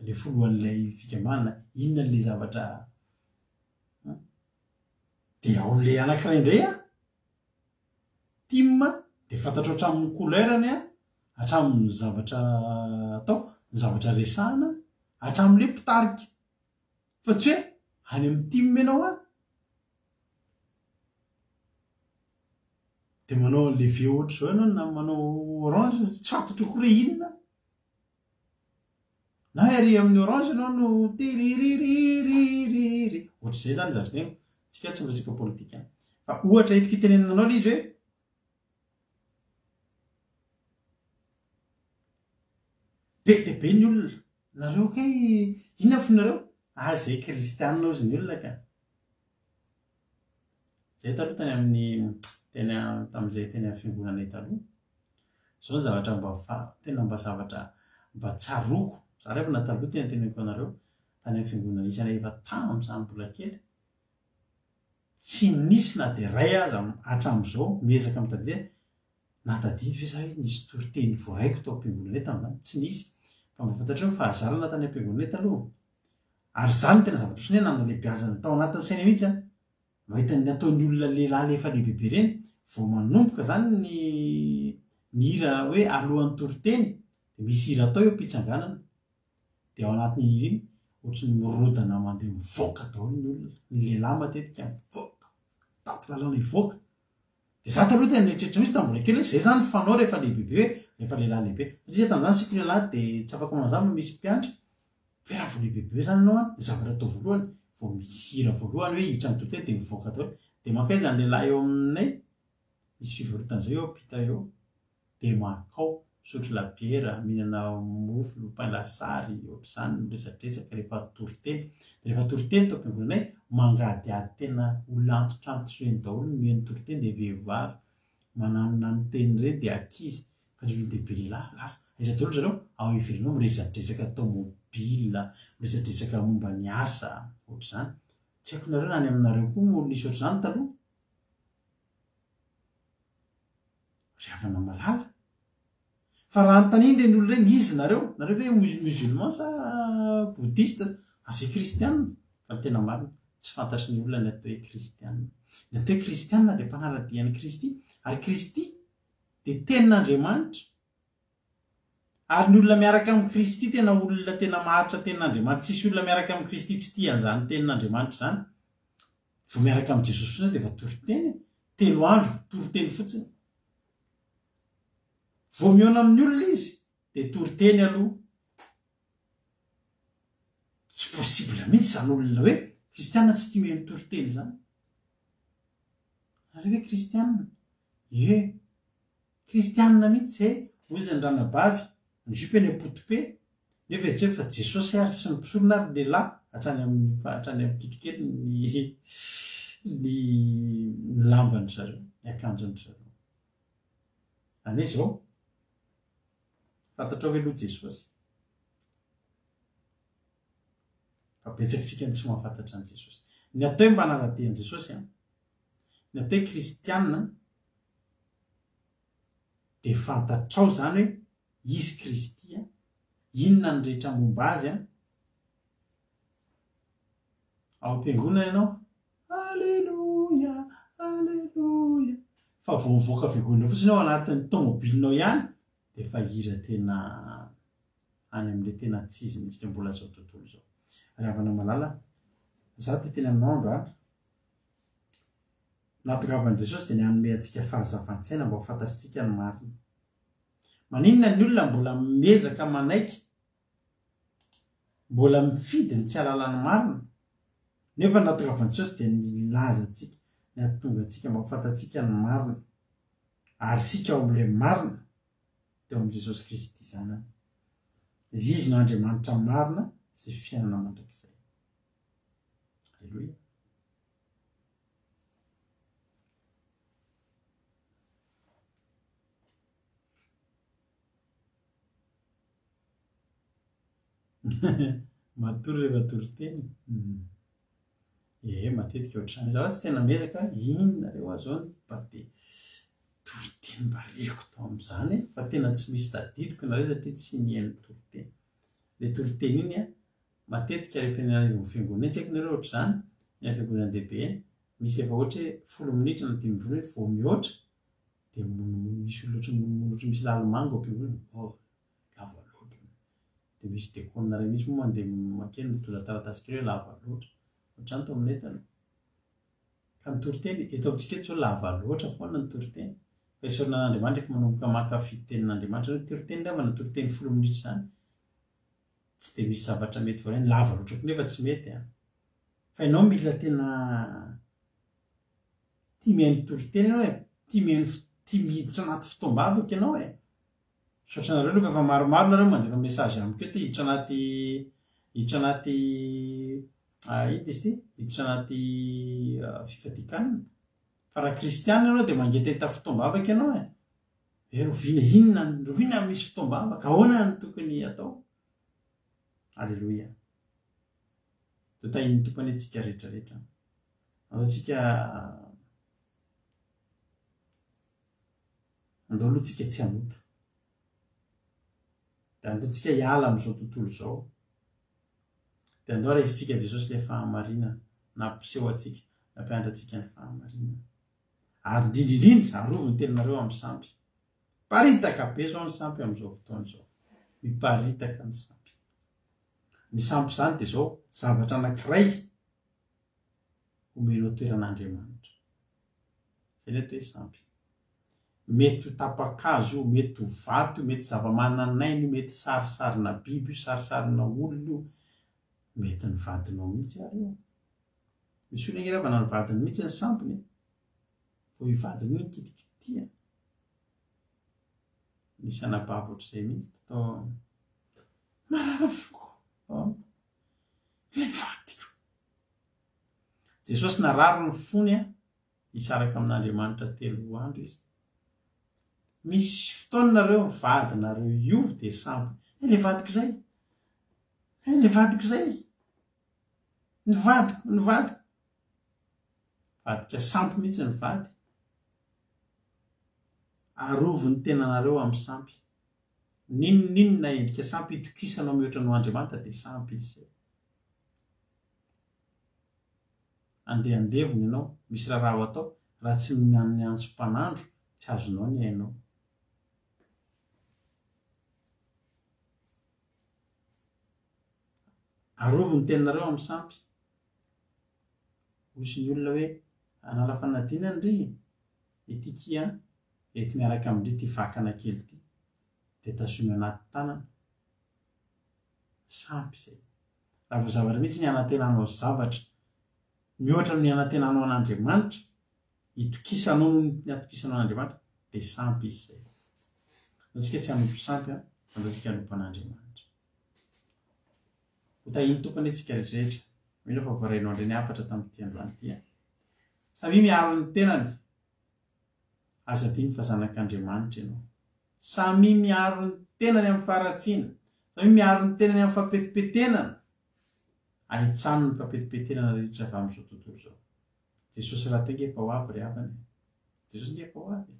le folohan'ilay fikambanana inona le zavatra de aon'le anankiray indray TIM de fantatrao hatramin'ny couleurany hatramin'ny zavatra atao ny zavatra resahana hatramin'le mpitarika fa tsy hoe any amin'ny TIM ianao de manao leve ohatra zao ianao na manao orange tsy fantatro koa inona na ary amin'ny orange ianao no tiriririririry ohatr'izay zany zavatra tegna tsika tsy miresaka politika fa ohatra itiko itenenanao le izy hoe be dia be ny olona nareo ke inona finareo zay kristianina ozy ny olona ka zay taloha tany amin'ny tena tamin'izay teny amin'ny fiangonana taloha zao ny zavatra tena mba zavatra mba tsaroko za rehefa nataloha tena teneniko anareo tany amin'ny fiangonana isany efa tamin'izany mbola kely tsy nisy na de ray aza hatramin'izao miezaka mitady natadidy ve za hoe nisy toriteny voaraiko tao am-piangonana tamin'izany tsy nisy fa mba fantatrao fahazarana tany am-piangonana taloha ary zany tena zavatra otriny hoe nanalehibiazana tao anatin'ny saina mihitsy mahita ny ataon'ny olona lehilahy lefa lehibe reny vao manomboka zany ny hira hoe alohan'ny toriteny de misy hira atao eo mpitsanganana de ao anatin'ny hira iny ohatrany mirodana mandeha mivoaka daholo ny olona ny lehilahy matetika mivoaka taty lalana hivoaka de za taloha tena eritreritra misy tambola kely hoe zay zany fanao rehefa lehibe hoe rehefa lehilahy lehibe satria tamin'izany siko lehilahy de tsy afaka manazava misy mpianatra fe raha vo lehibe zany anao de zavatra atao voalohany vao misy hira voalohany hoe hitra ny toriteny de mivoaka daholo de makaiza ny lehilahy eo aminay misy fivarotan'izay eo ampita eo de makao sotro labiera mihinana mofo pain lasary ohatr'izany miresadresaka rehefa toriteny de rehefa toriteny tao am-piangonanay mangadiady tena olona antitranto reny daholo mihaino toriteny de vehivavy mananona ny teny reny de akizy fa ny olon-dehibe lehilahy lasa aiza daholo zareo ao iverenao miresadresaka tomobila miresadresaka momba ny asa ohatr'izany tsy haiko nareo na ny aminareo koa moa nisy ohatr'izany taloha ry havana malala fa raha nytanindre ny olo reny izy nareo ve musulman sa bouddhiste azay kristianina fa ny tena marina tsy fantatry ny olona ny atao hoe kristianina ny atao hoe kristianina de mpanaradian'ny Kristy ary Kristy de tenin'Andriamanitra ary ny olona miaraka amin'ny Kristy tena olona tena maharitra tenin'Andriamanitra tsisy olona miaraka amin'ny Kristy tsy tian'izany tenin'Andriamanitra zany vao miaraka amin'ny Jesosy fotsiny de efa toriteny telo andro toriteny fotsiny vao mihaona amin'ny olona izy de toriteny aloha tsy tsy possible mihitsy zany olona hoe kristianina tsy tia miheno toriteny zany ary hoe kristianina kristianina mihitsy ozy ny ranabavy ny jupeny apotope nefa tsy fa jesosy ary sy ny mpisolona ary lehilahy hatrany amin'ny kitrokely ny lambany zareo ny akanjony zareo any hoe zao fantatra hoe aloha jesosy fa betsakitsika ny tsy mahafantatra an' jesosy ny atao mba anaradean jesosy ny atao kristianina de fantatrao zany hoe izy kristy inona ny rehetra momba azy ao am-piangonana ianao alleluia alleluia fa voavoaka fiangonana fotsiny ao anatin'ny tomobilinao ihany de fa hira tena any am'le tena tsizy mihitsy le mbola zao tontolo zao ravana malala za ty teny aminao androany natongavan' jesosy de ny anome antsika fahazavan-tsaina mba ho fantatritsika ny marina maninona ny olona mbola miezaka manaiky mbola mifidy ny tsy alalany marina nefa natongavan' jesosy de nilaza atsika ny atonga atsika mba ho fantatsika ny marina ary sika ao am'le marina teo am' jesosy kristy zany izy no andriamanitra marina sy fiainana mandrakizay alleloia matory rehefa toriteny matetika ohatrany zaho tsy tena miezaka inona reo azao ba de toriteny mbariako tao am'izany fa tena tsy misy tadidiko nareo satria tsy nihaino toriteny le toriteny iny matetika rehefa ny fiangonana tsy haiko nareo ohatr' zany ny fiangonana-dehibe misy efa ohatra hoe 10 minitra na 10 minitra vao mihoatra de monomono misy oloatra monomono ohatry misy lalomango am-piangonana lava loatra de misy dekona ray misy moa mandeha makeny mitondra taratasy kely hoe lava loatra ohatrany to amin'ny entana ka ny toriteny eto amintsika eto zao lava loatra foana ny toriteny fa isaorinan'Andriamanitra efa manomboka maka fitenin'Andriamanitra hoe toriteny ndray mana toriteny 10 minitra zany tsy de misy zavatra mety voaray ny lava loatra nefa tsy mety fa ianao mila tena tia mihaino toriteny ianao tia miditra anaty fotoam-bavaka ianao sotra nareo aloha fa maromaro nareo mandefa mesazy amiko eto hiditra anaty hiditra anaty fifadikanina fa raha kristianina ianao de mangetahita fotoam-bavaka ianao rovina misy fotoam-bavaka ahoana ny tokony atao alleloia totahiny tompany atsika rehetrarehetra ataotsika andao aloha tsika tsy hanota de andaotsika hiala am'izao tontolo zao de andao raisitsika jesosy le fahamarinana na mpiseho atsika nampianatra atsika ny fahamarinana ary indrindrindrindra arovy ny teninareo amin'ny sampy paritaka be zao ny sampy am'izao fotoana zao miparitaka ny sampy ny sampy zany de zao zavatra anankiray omenao toeran'Andriamanitra zay ny atao hoe sampy mety ho tapakazo mety ho vato mety zava-mananainy mety sarisarina biby sarisarina olona mety ny vadinao mihitsy ary misy olona iravana ny vadiny mihitsy ny sampiny vo ivadiny ny kitikitia misy anabavy ohatr'izay mihitsy tatao marara foko ilay vadiko jesosy narary ny fony hisaraka amin'Andriamanitra 3 andro izy misy fotoanareo vadinareo iovy de sampy le vadiko zay le vadiko zay ny vadiko vadika sampy mihitsy ny vady arovy ny tenanareo amin'ny sampy ninona endrika sampy hitokisanao mihoatra no Andriamanitra de sampy izy zay andevony ianao misy raha ho atao raha tsy mian'ny antso-panandro tsy azonao ny hainao arovy ny tenanareo amin'ny sampy osy ny olona hoe anala fanadinany ry etikia ety miaraka amin'ry ty vakana kely ty de tazomy anaty tanana sampy zay raha vo zavatra mihitsy ny anatenanao zavatra mihoatra ny anatenanao an'Andriamanitra itokisanao ny atokisanao an'Andriamanitra dia sampy izy zay antsika tsy hanompo sampy antsika hanompo an'Andriamanitra ho tahiny tompony antsika rehetrarehetra mila fa voarainao indray ny afatra tamin'ity androany ity samy miaro ny tenany aza diny fa zanak'Andriamanitra ianao samy miaro ny tenany amin'ny faratsiana samy miaro ny tenany amin'ny fampetipetenana ahitsano ny fampetipetenana rehetra avy amin'izao tontolo izao Jesosy raha toa efa ho avy ry havany Jesosy nge efa ho avy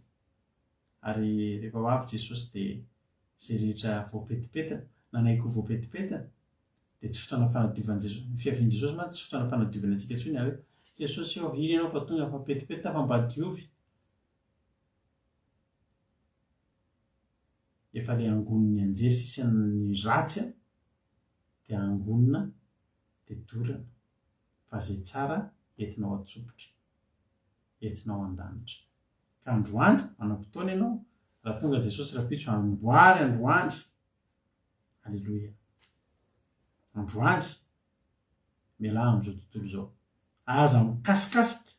ary rehefa ho avy Jesosy dia izay rehetra voapetipetana nanaiky voapetipetana dia tsy fotoana fanadiovana Jesosy ny fiavian Jesosy mantsy tsy fotoana fanadiovana antsika intsony hoe Jesosy io iny ianao fa tonga fa petipetita fa mba diovy efa le angoniny anjery sisy ny ratsy dia angonina dia dorana fa zay tsara entinao atsopotra entinao an-danitra ka androany manam-potoana ianao raha tonga Jesosy rapitso amboary androany alleloia androany miala amin'izao tontolo izao aza mikasikasika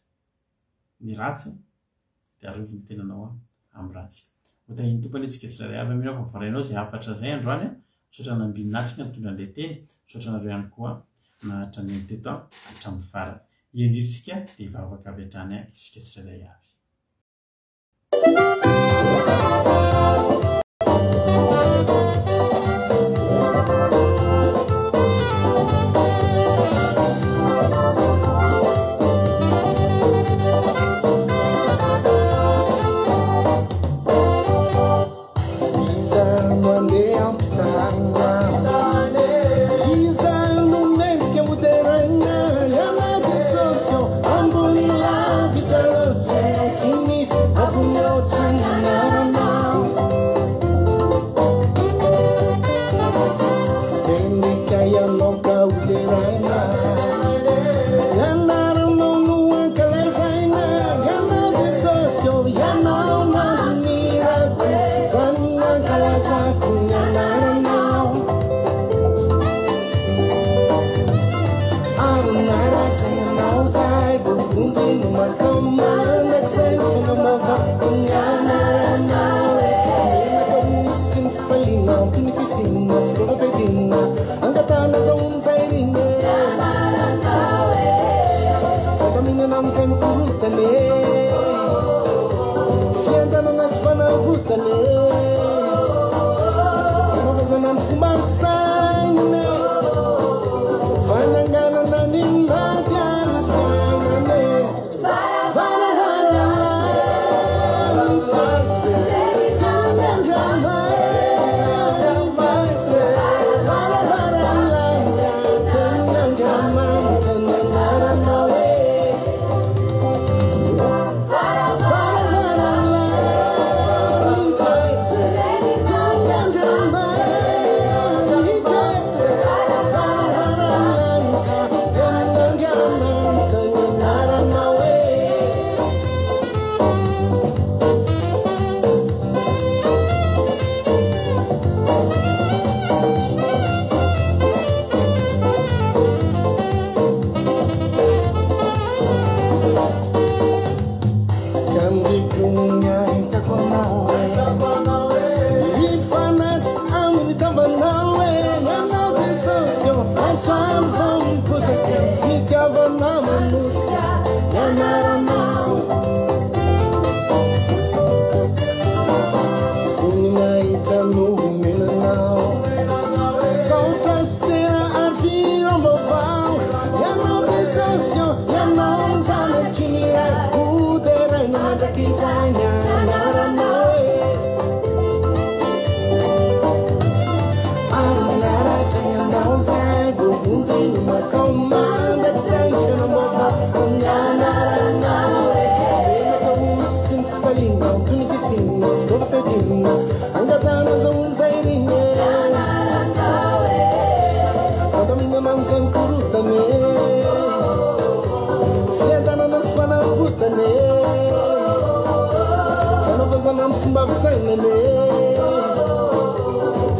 ny ratsy dia aroviny tenanao amin'ny ratsy ho tahiny tompany antsika tsirairay avy aminao fa voarainao zay afatra zay androany misaotra nambininatsika nitondra an'ilay teny misaotra nareo ihany koa nahatra ny teto hatramin'ny farany ieniritsika dia hivavaka avy hatrany isika tsirairay avy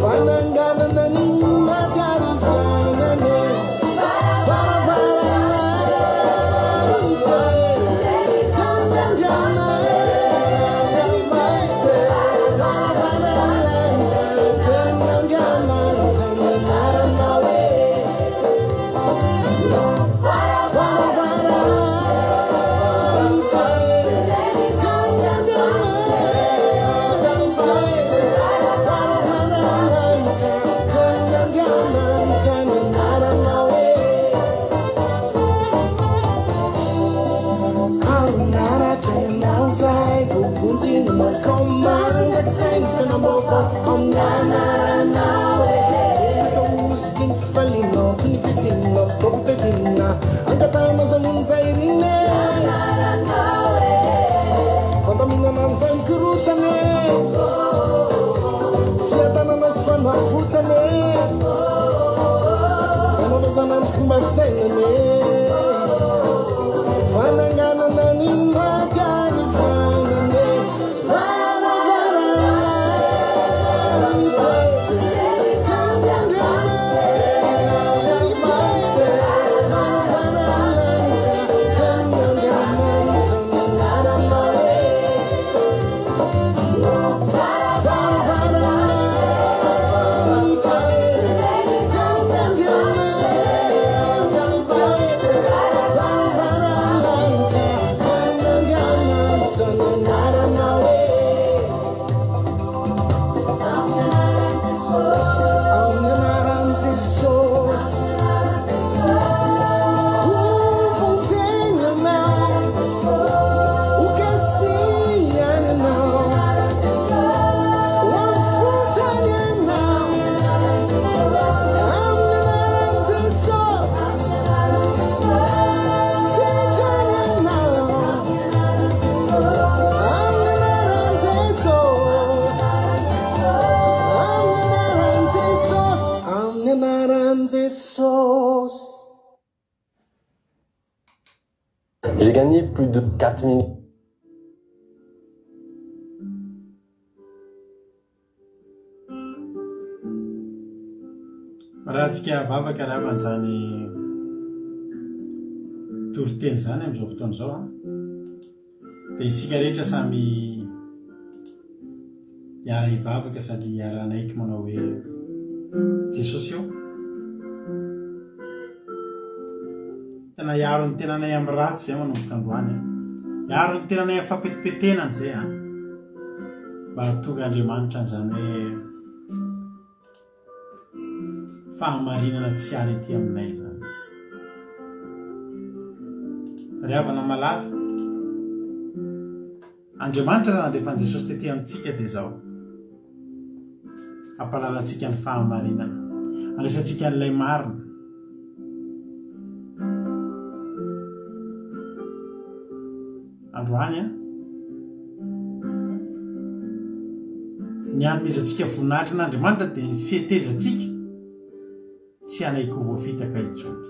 Fanangana nani matari fanane fisinna fitokotetinna angatamazamonzairine fandamignananzay mikorotane fiatanana sy fanavotane fanavazana ny fomba fisainane fananganana ny matiary fanane J'ai gagné plus de 4 minutes. Raha antsika vavaka raha an'izany toriteny zany amin'izao fotoana izao a dia isika rehetra samy hiara hivavaka sady hiara naiky manao hoe Jesosy io tena hiaro ny tenanay amin'ny ratsy zay manomboka androany hiaro ny tenanay amin'ny fampetipetenany zay a mba hatonga Andriamanitra an'izany hoe fahamarinana tsy ary ety aminay zany ry havana malala Andriamanitra raha nandefa Jesosy tety amintsika dia zao hampalalantsika ny fahamarinana andraisantsika n'ilay marina androany a ny hanomezantsika voninahitra n'Andriamanitra dia ny fihetezantsika tsy anaiky ho voafitaka intsony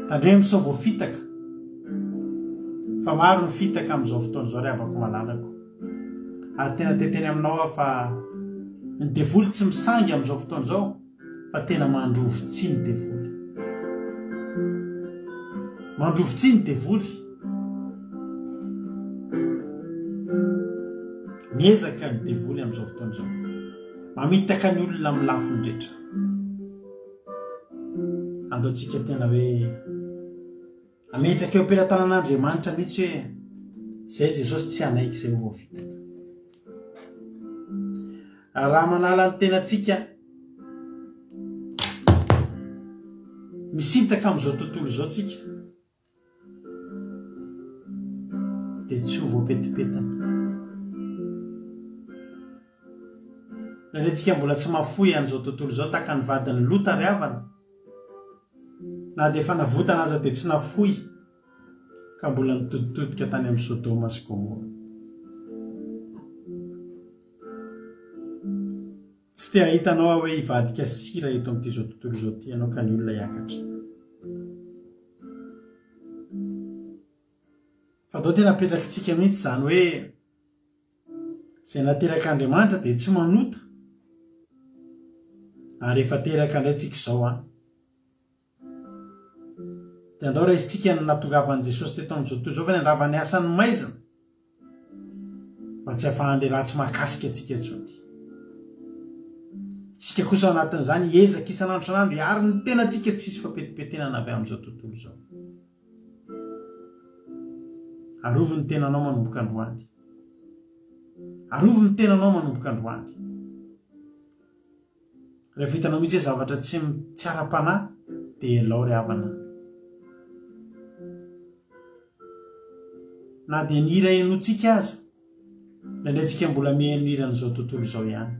tandremo sao voafitaka fa maro ny fitaka amin'izao fotoana izao ry havako malalako ary tena teteny aminao aho fa ny devoly tsy misangy amin'izao fotoana izao fa tena mandrovitsy ny devoly mandrovitsy ny devoly miezaka ny devoly amin'izao fotoana izao mamitaka ny olona amin'ny lafiny rehetra andaontsika tena hoe ametraka eo am-pelatanan'Andriamanitra mihitsy hoe zay Jesosy tsy anaiky izay ho voafitaka raha manala ny tenantsika misitaka amin'izao tontolo izao tsika dia tsy ho voapetipetana raha tsika mbola tsy mafoy an'izao tontolo izao tahaka ny vadiny Lota ry havana na dia efa navotana aza dia tsy nafoy ka mbola nitoditodika tany amin'ny Sodoma sy Gomora tsy te hahitanao hoe hivadika sira eto amin'ity zao tontolo izao ty ianao ka ny olona hiakatra fa dao tena apetrakintsika mihitsy zany hoe izay nateraka Andriamanitra dia tsy manota ary efa teraka indray tsika izao a dia andao raha izytsika ny natongavan'i Jesosy teto amin'izao tontolo izao fa ny andravany asany maizina mba tsy hahafahan'ilay ratsy mahakasika atsika intsony tsika kosa ao anatin'izany hiezaka isan'andro isan'andro hiary ny tenantsika tsisy fampetipetenana avy amin'izao tontolo izao arovy ny tenanao manomboka androany arovy ny tenanao manomboka androany rehefa hitanao mihitsy hoe zavatra tsy ara-panahy dia elao ry havana na dia ny hira enotsika aza indraindrayntsika mbola mihaino hiran'izao tontolo izao ihany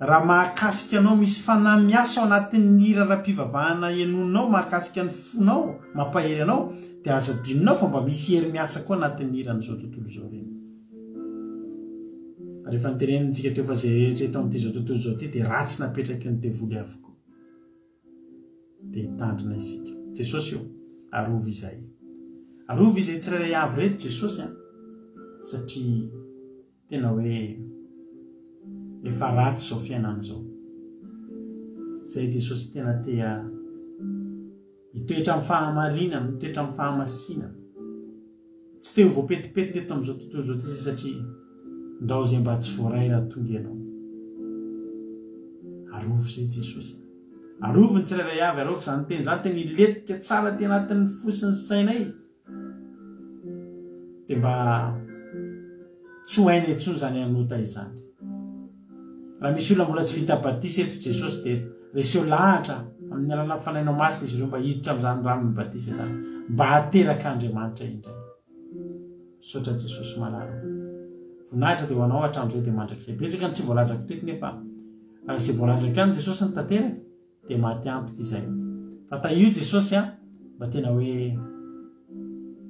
raha mahakasika anao misy fanahy miasa ao anatin'ny hira-pivavahana enonao mahakasika ny fonao mampahery anao dia aza dinonao fa mba misy hery miasa koa anatin'ny hiran'izao tontolo izao reny. Rehefa niterenintsika teo fa zay rehetra eto amin'ity zao tontolo izao ty dia ratsy napetraky ny devoly avokoa dia hitandrina isika. Jesosy io arova izay, arova izay tsirairay avy reto Jesosy satria tena hoe efa ratsy zao fiainana zao. Zay Jesosy tena tea hitoetra amin'ny fahamarinana, hitoetra amin'ny fahamasinana. Tsy te ho voapetipety eto amin'izao tontolo izao ty satria ndao zay mba tsy voaray raha tonga ianao. Arova zay Jesosy, arova ny tsirairay avy aroko zany teny zany tena hiletika tsara ty anatin'ny fosiny sainay dia mba tsy ho hainy intsony zany hanota izany. Raha misy olona mbola tsy vita batisa eto Jesosy dia reseo lahatra amin'ny alana fanainao masina izy ireo mba hiditra amin'izany ranony batisa zany mba hateraka Andriamanitra indray. Misaotra Jesosy malala. Voninahitra dia ho anao hatramin'izay dia mandrakizay. Betsaka ny tsy voalazako teto nefa raha izay voalazako ihany Jesosy ny tanteraka dia maty antoka izay. Fa tahio Jesosy mba tena hoe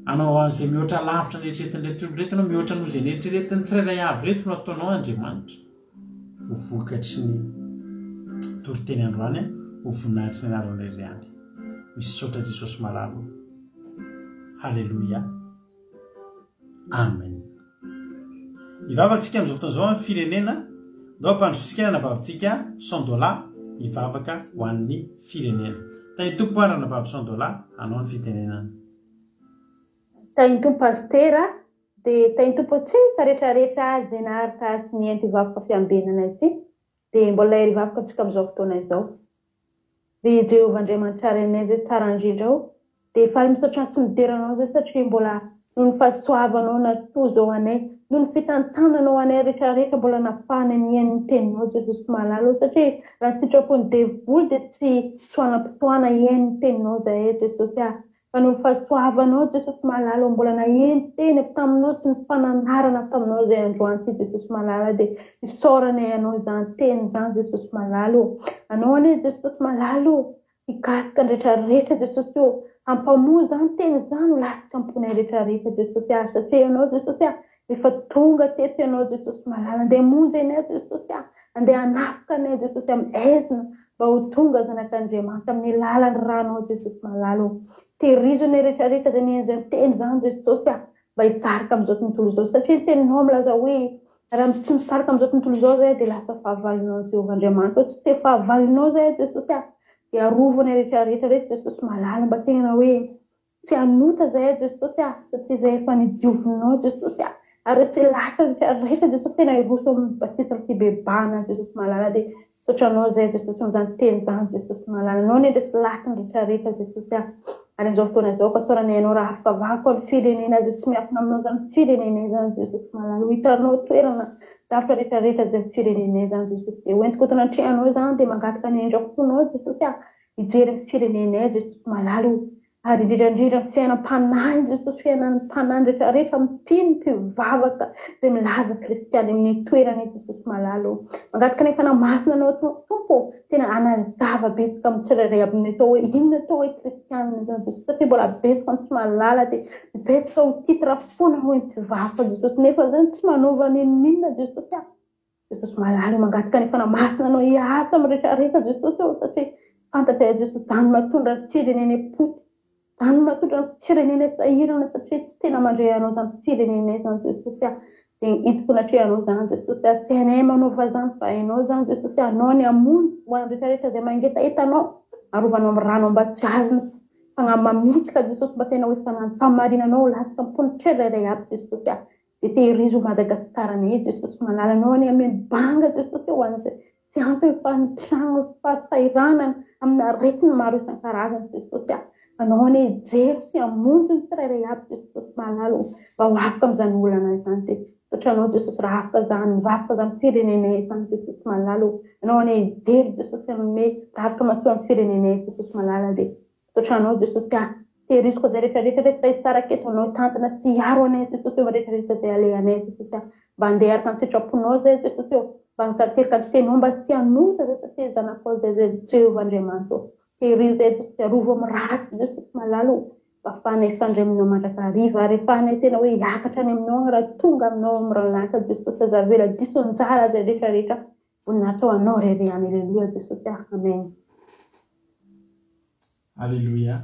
anao an'izay mihoatra lavitra ny eritreretiny reto anao mihoatra noho izay ny eritreretiny tsirairay avy reto no ataonao Andriamanitra. Ho vokatry ny toriteny androany ho voninahitry ny anarany irery. Misaotra Jesosy malalo. Halleluja. Amen. Ivavakantsika amin'izao fotoana izao amin'ny firenena, ndao ampandrosotsika nabavintsika $100 ivavaka ho an'ny firenena. Tany tompo ary nabavi $100 anao ny fitenenana. Tany tompo pastera dia tany tompo tsika rehetrarehetra zay naharitra azy ny ento ivavaka fiambenana ity dia mbola hery ivavaka antsika amin'izao fotoana izao. Ry Jehovah Andriamanitra renay zay tsara indrindra ao dia faly misaotra tsy mideranao zay satria mbola noho ny fahasoavanao natozo ao anay, noho ny fitantananao anay rehetrarehetra mbola napahana ny iain'ny teninao Jesosy malalo satria raha ny sitrapony devoly dia tsy soanam-potoana iain'ny teninao zahay Jesosy fa noho ny fahasoavanao Jesosy malalo mbola naheny teny taminao sy ny fananarana taminao zay androany ty Jesosy malalo dia isaoranay anao izany teny izany Jesosy malalo. Anao anie Jesosy malalo hikasika ny rehetrarehetra Jesosy io ampamoa zany teny izany ho lasika amponay rehetrarehetra Jesosy satria anao Jesosy efa tonga teto ianao Jesosy malala andeha monjy anay Jesosy andeha hanafika anay Jesosy amin'ny aizina mba ho tonga zanak'Andriamanitra amin'ny lalan'ny ranao Jesosy malalo. Tehirizonay rehetrarehetra zay nienjany teny izany Jesosy mba hisarika amin'izao tontolo izao satria teninao milaza hoe raha tsy misarika amin'izao tontolo izao zay dia lasa fahavalinao Jehovah Andriamanitra. Tsy te fahavalinao zay Jesosy dia arovonay rehetrarehetra rehetra Jesosy malala mba tena hoe tsy hanota zay Jesosy satria zay efa nidiovinao Jesosy ary tsy lasa rehetrarehetra Jesosy tena hiroso amin'ny batisa fibebahana Jesosy malala dia sotranao zay Jesosy amin'izany teny izany Jesosy malala. Anao ny ndresy lasa ny rehetrarehetra Jesosy ary amin'izao fotoana izao kasoranay ianao raha afaka vahako ny firenena zay tsy miafina aminao zany firenena zany Jesosy malala. Hitanao toerana davitra rehetrarehetra zay firenena zany Jesosy dia hoentiko eto anatrehanao zany dia mangataka ny endra-ponao Jesosy hijery ny firenena Jesosy malala ary indrindrandrindra ny fiainam-panahy Jesosy fiainan'ny mpanahy rehetrarehetra mipino mpivavaka zay milaza kristiany amin'ny toerana Jesosy malala. Mangataka ny fanamasina anao tompo tena anazava betsaka amin'ny tsirairay aby atao hoe inona atao hoe kristianina zany Jesosy satria mbola betsaka ny tsy mahalala dia betsaka ho titra foana hoe mpivavaka Jesosy nefa zany tsy manova ninona Jesosy Jesosy malala. Mangataka ny fanamasina anao hiasa amin'ny rehetrarehetra Jesosy satria fantatra Jesosy zany matondra ny firenena poty zany matondra ny firenena sahirana satria tsy tena mandray anao zany firenena zany Jesosy dia hitako natrehanao zany Jesosy tenay manova zany fa hainao zany Jesosy anao ny amony ho an'ny rehetrarehetra zay mangetahetanao arovanao amin'ny rano mba tsy azony fanamamitika Jesosy mba tena hoe famarinanao lasika ampony tsirairay aby Jesosy dia tehirizo Madagasikara Jesosy malala. Anao ny ameny banga Jesosy ho an'izay tsy ampy efa ny trano fahasahiranana amin'ny aretina maro isan-karazany Jesosy anao ny jery sy amonjy ny tsirairay aby Jesosy malala mba ho afaka amin'izany olana izany dia sotranao Jesosy raha afaka zany mivavaka zany firenena izany Jesosy malala. Anao ny jery Jesosy amin'ny afaka masoa amin'ny firenena Jesosy malala dia sotranao Jesosy tehiriziko zay rehetrarehetra rehetra hisaraka eto anao tantana sy hiaro anay Jesosy rehetrarehetra zay alehanay Jesosy mba handeha araka ny sitraponao zay Jesosy mba mitateraka teny mba tianota zay zanako zay Jehovah-Andriamanitra tehiry zay arovo amin'ny ratsy zay tsy malalo mba fanay fandray aminao mandrakariva ary fanay tena hoe hiakatra any aminao raha tonga aminao amin'ny ranaka Jesosy azavela diso anjara zay rehetrarehetra voninahitra ho anao rere any aleluia Jesosy amen. Alleluia.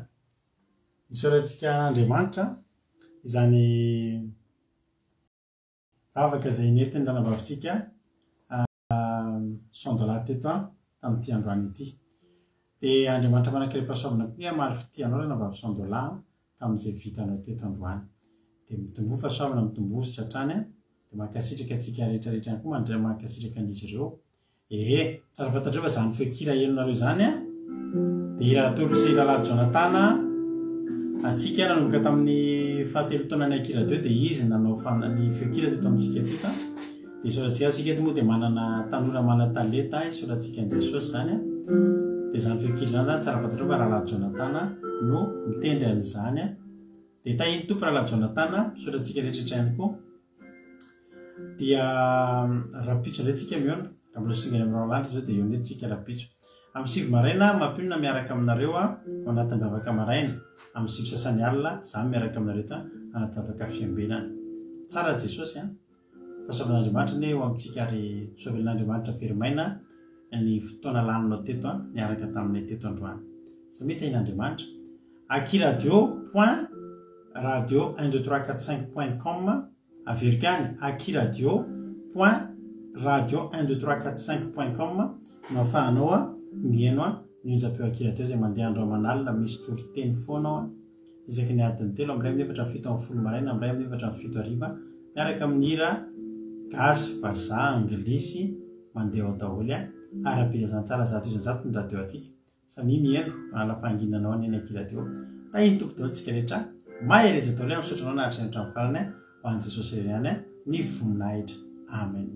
Isaorantsika Andriamanitra izany vavaka izay nentiny ranavavitsika $100 teto tamin'ity androany ity. Dia Andriamanitra manankirepasoavana koa maly fitianao ranavavy $100 tamin'izay vitanao teto androany. Dia mitombo fahasoavana mitombositra hatrany dia mankasitraka antsika rehetrarehetra koa mankasitraka an'izy ireo. Tsara fantatreo fa zany feokira henonareo zany dia ira tolo sy ira lady Jonathan atsika nanomboka tamin'ny fahatelo taonany akira 2 dia izy nanao ny feokira teto amintsika teto. Dia isaorantsika atsika eto moa dia manana tanora manan-talenta isaorantsika an'i Jesosy zany. Dia zany feokira zany tsara fantatreo fa rahalady Jonathan no mitendry an'izany. Dia tahiny tompo rahalady Jonathan isaorantsika rehetrarehetra ihany koa. Dia rapitso indray tsika miona raha mbola singany amin'ny rahalandry zao dia eo netsika rapitso. Amin'ny 7 maraina mampionona miaraka aminareo ao anatin'ny vavaka maraina. Amin'ny 7 sasany alina zaho miaraka aminareo anaty vavaka fiambenana. Tsara Jesosy fahasoavan'Andriamanitra ny eo amintsika ary soavelin'Andriamanitra verimaina ny fotoana laninao teto niaraka taminay teto androany. Za mety ain'Andriamanitra akiradio.radio12345.com averika any akiradio.radio12345.com no ahafahanao mihaino ny onjam-peo akiradio zay mandeha andro aman'alina misy toriteny foana isaky ny adiny 3 amin'ny 7:7 maraina amin'ny 7:7 miaraka amin'ny hira gasy vazaha anglisy mandeha ao daholo ara-pilazana tsara zato ny radio atsika samy mihaino alafanginanao ny akiradio tahiny tompo daholo tsika rehetra mahereza daholo misotranao na hatrany hatramin'ny farany ho an'i Jesosy reny ny voninahitra amen.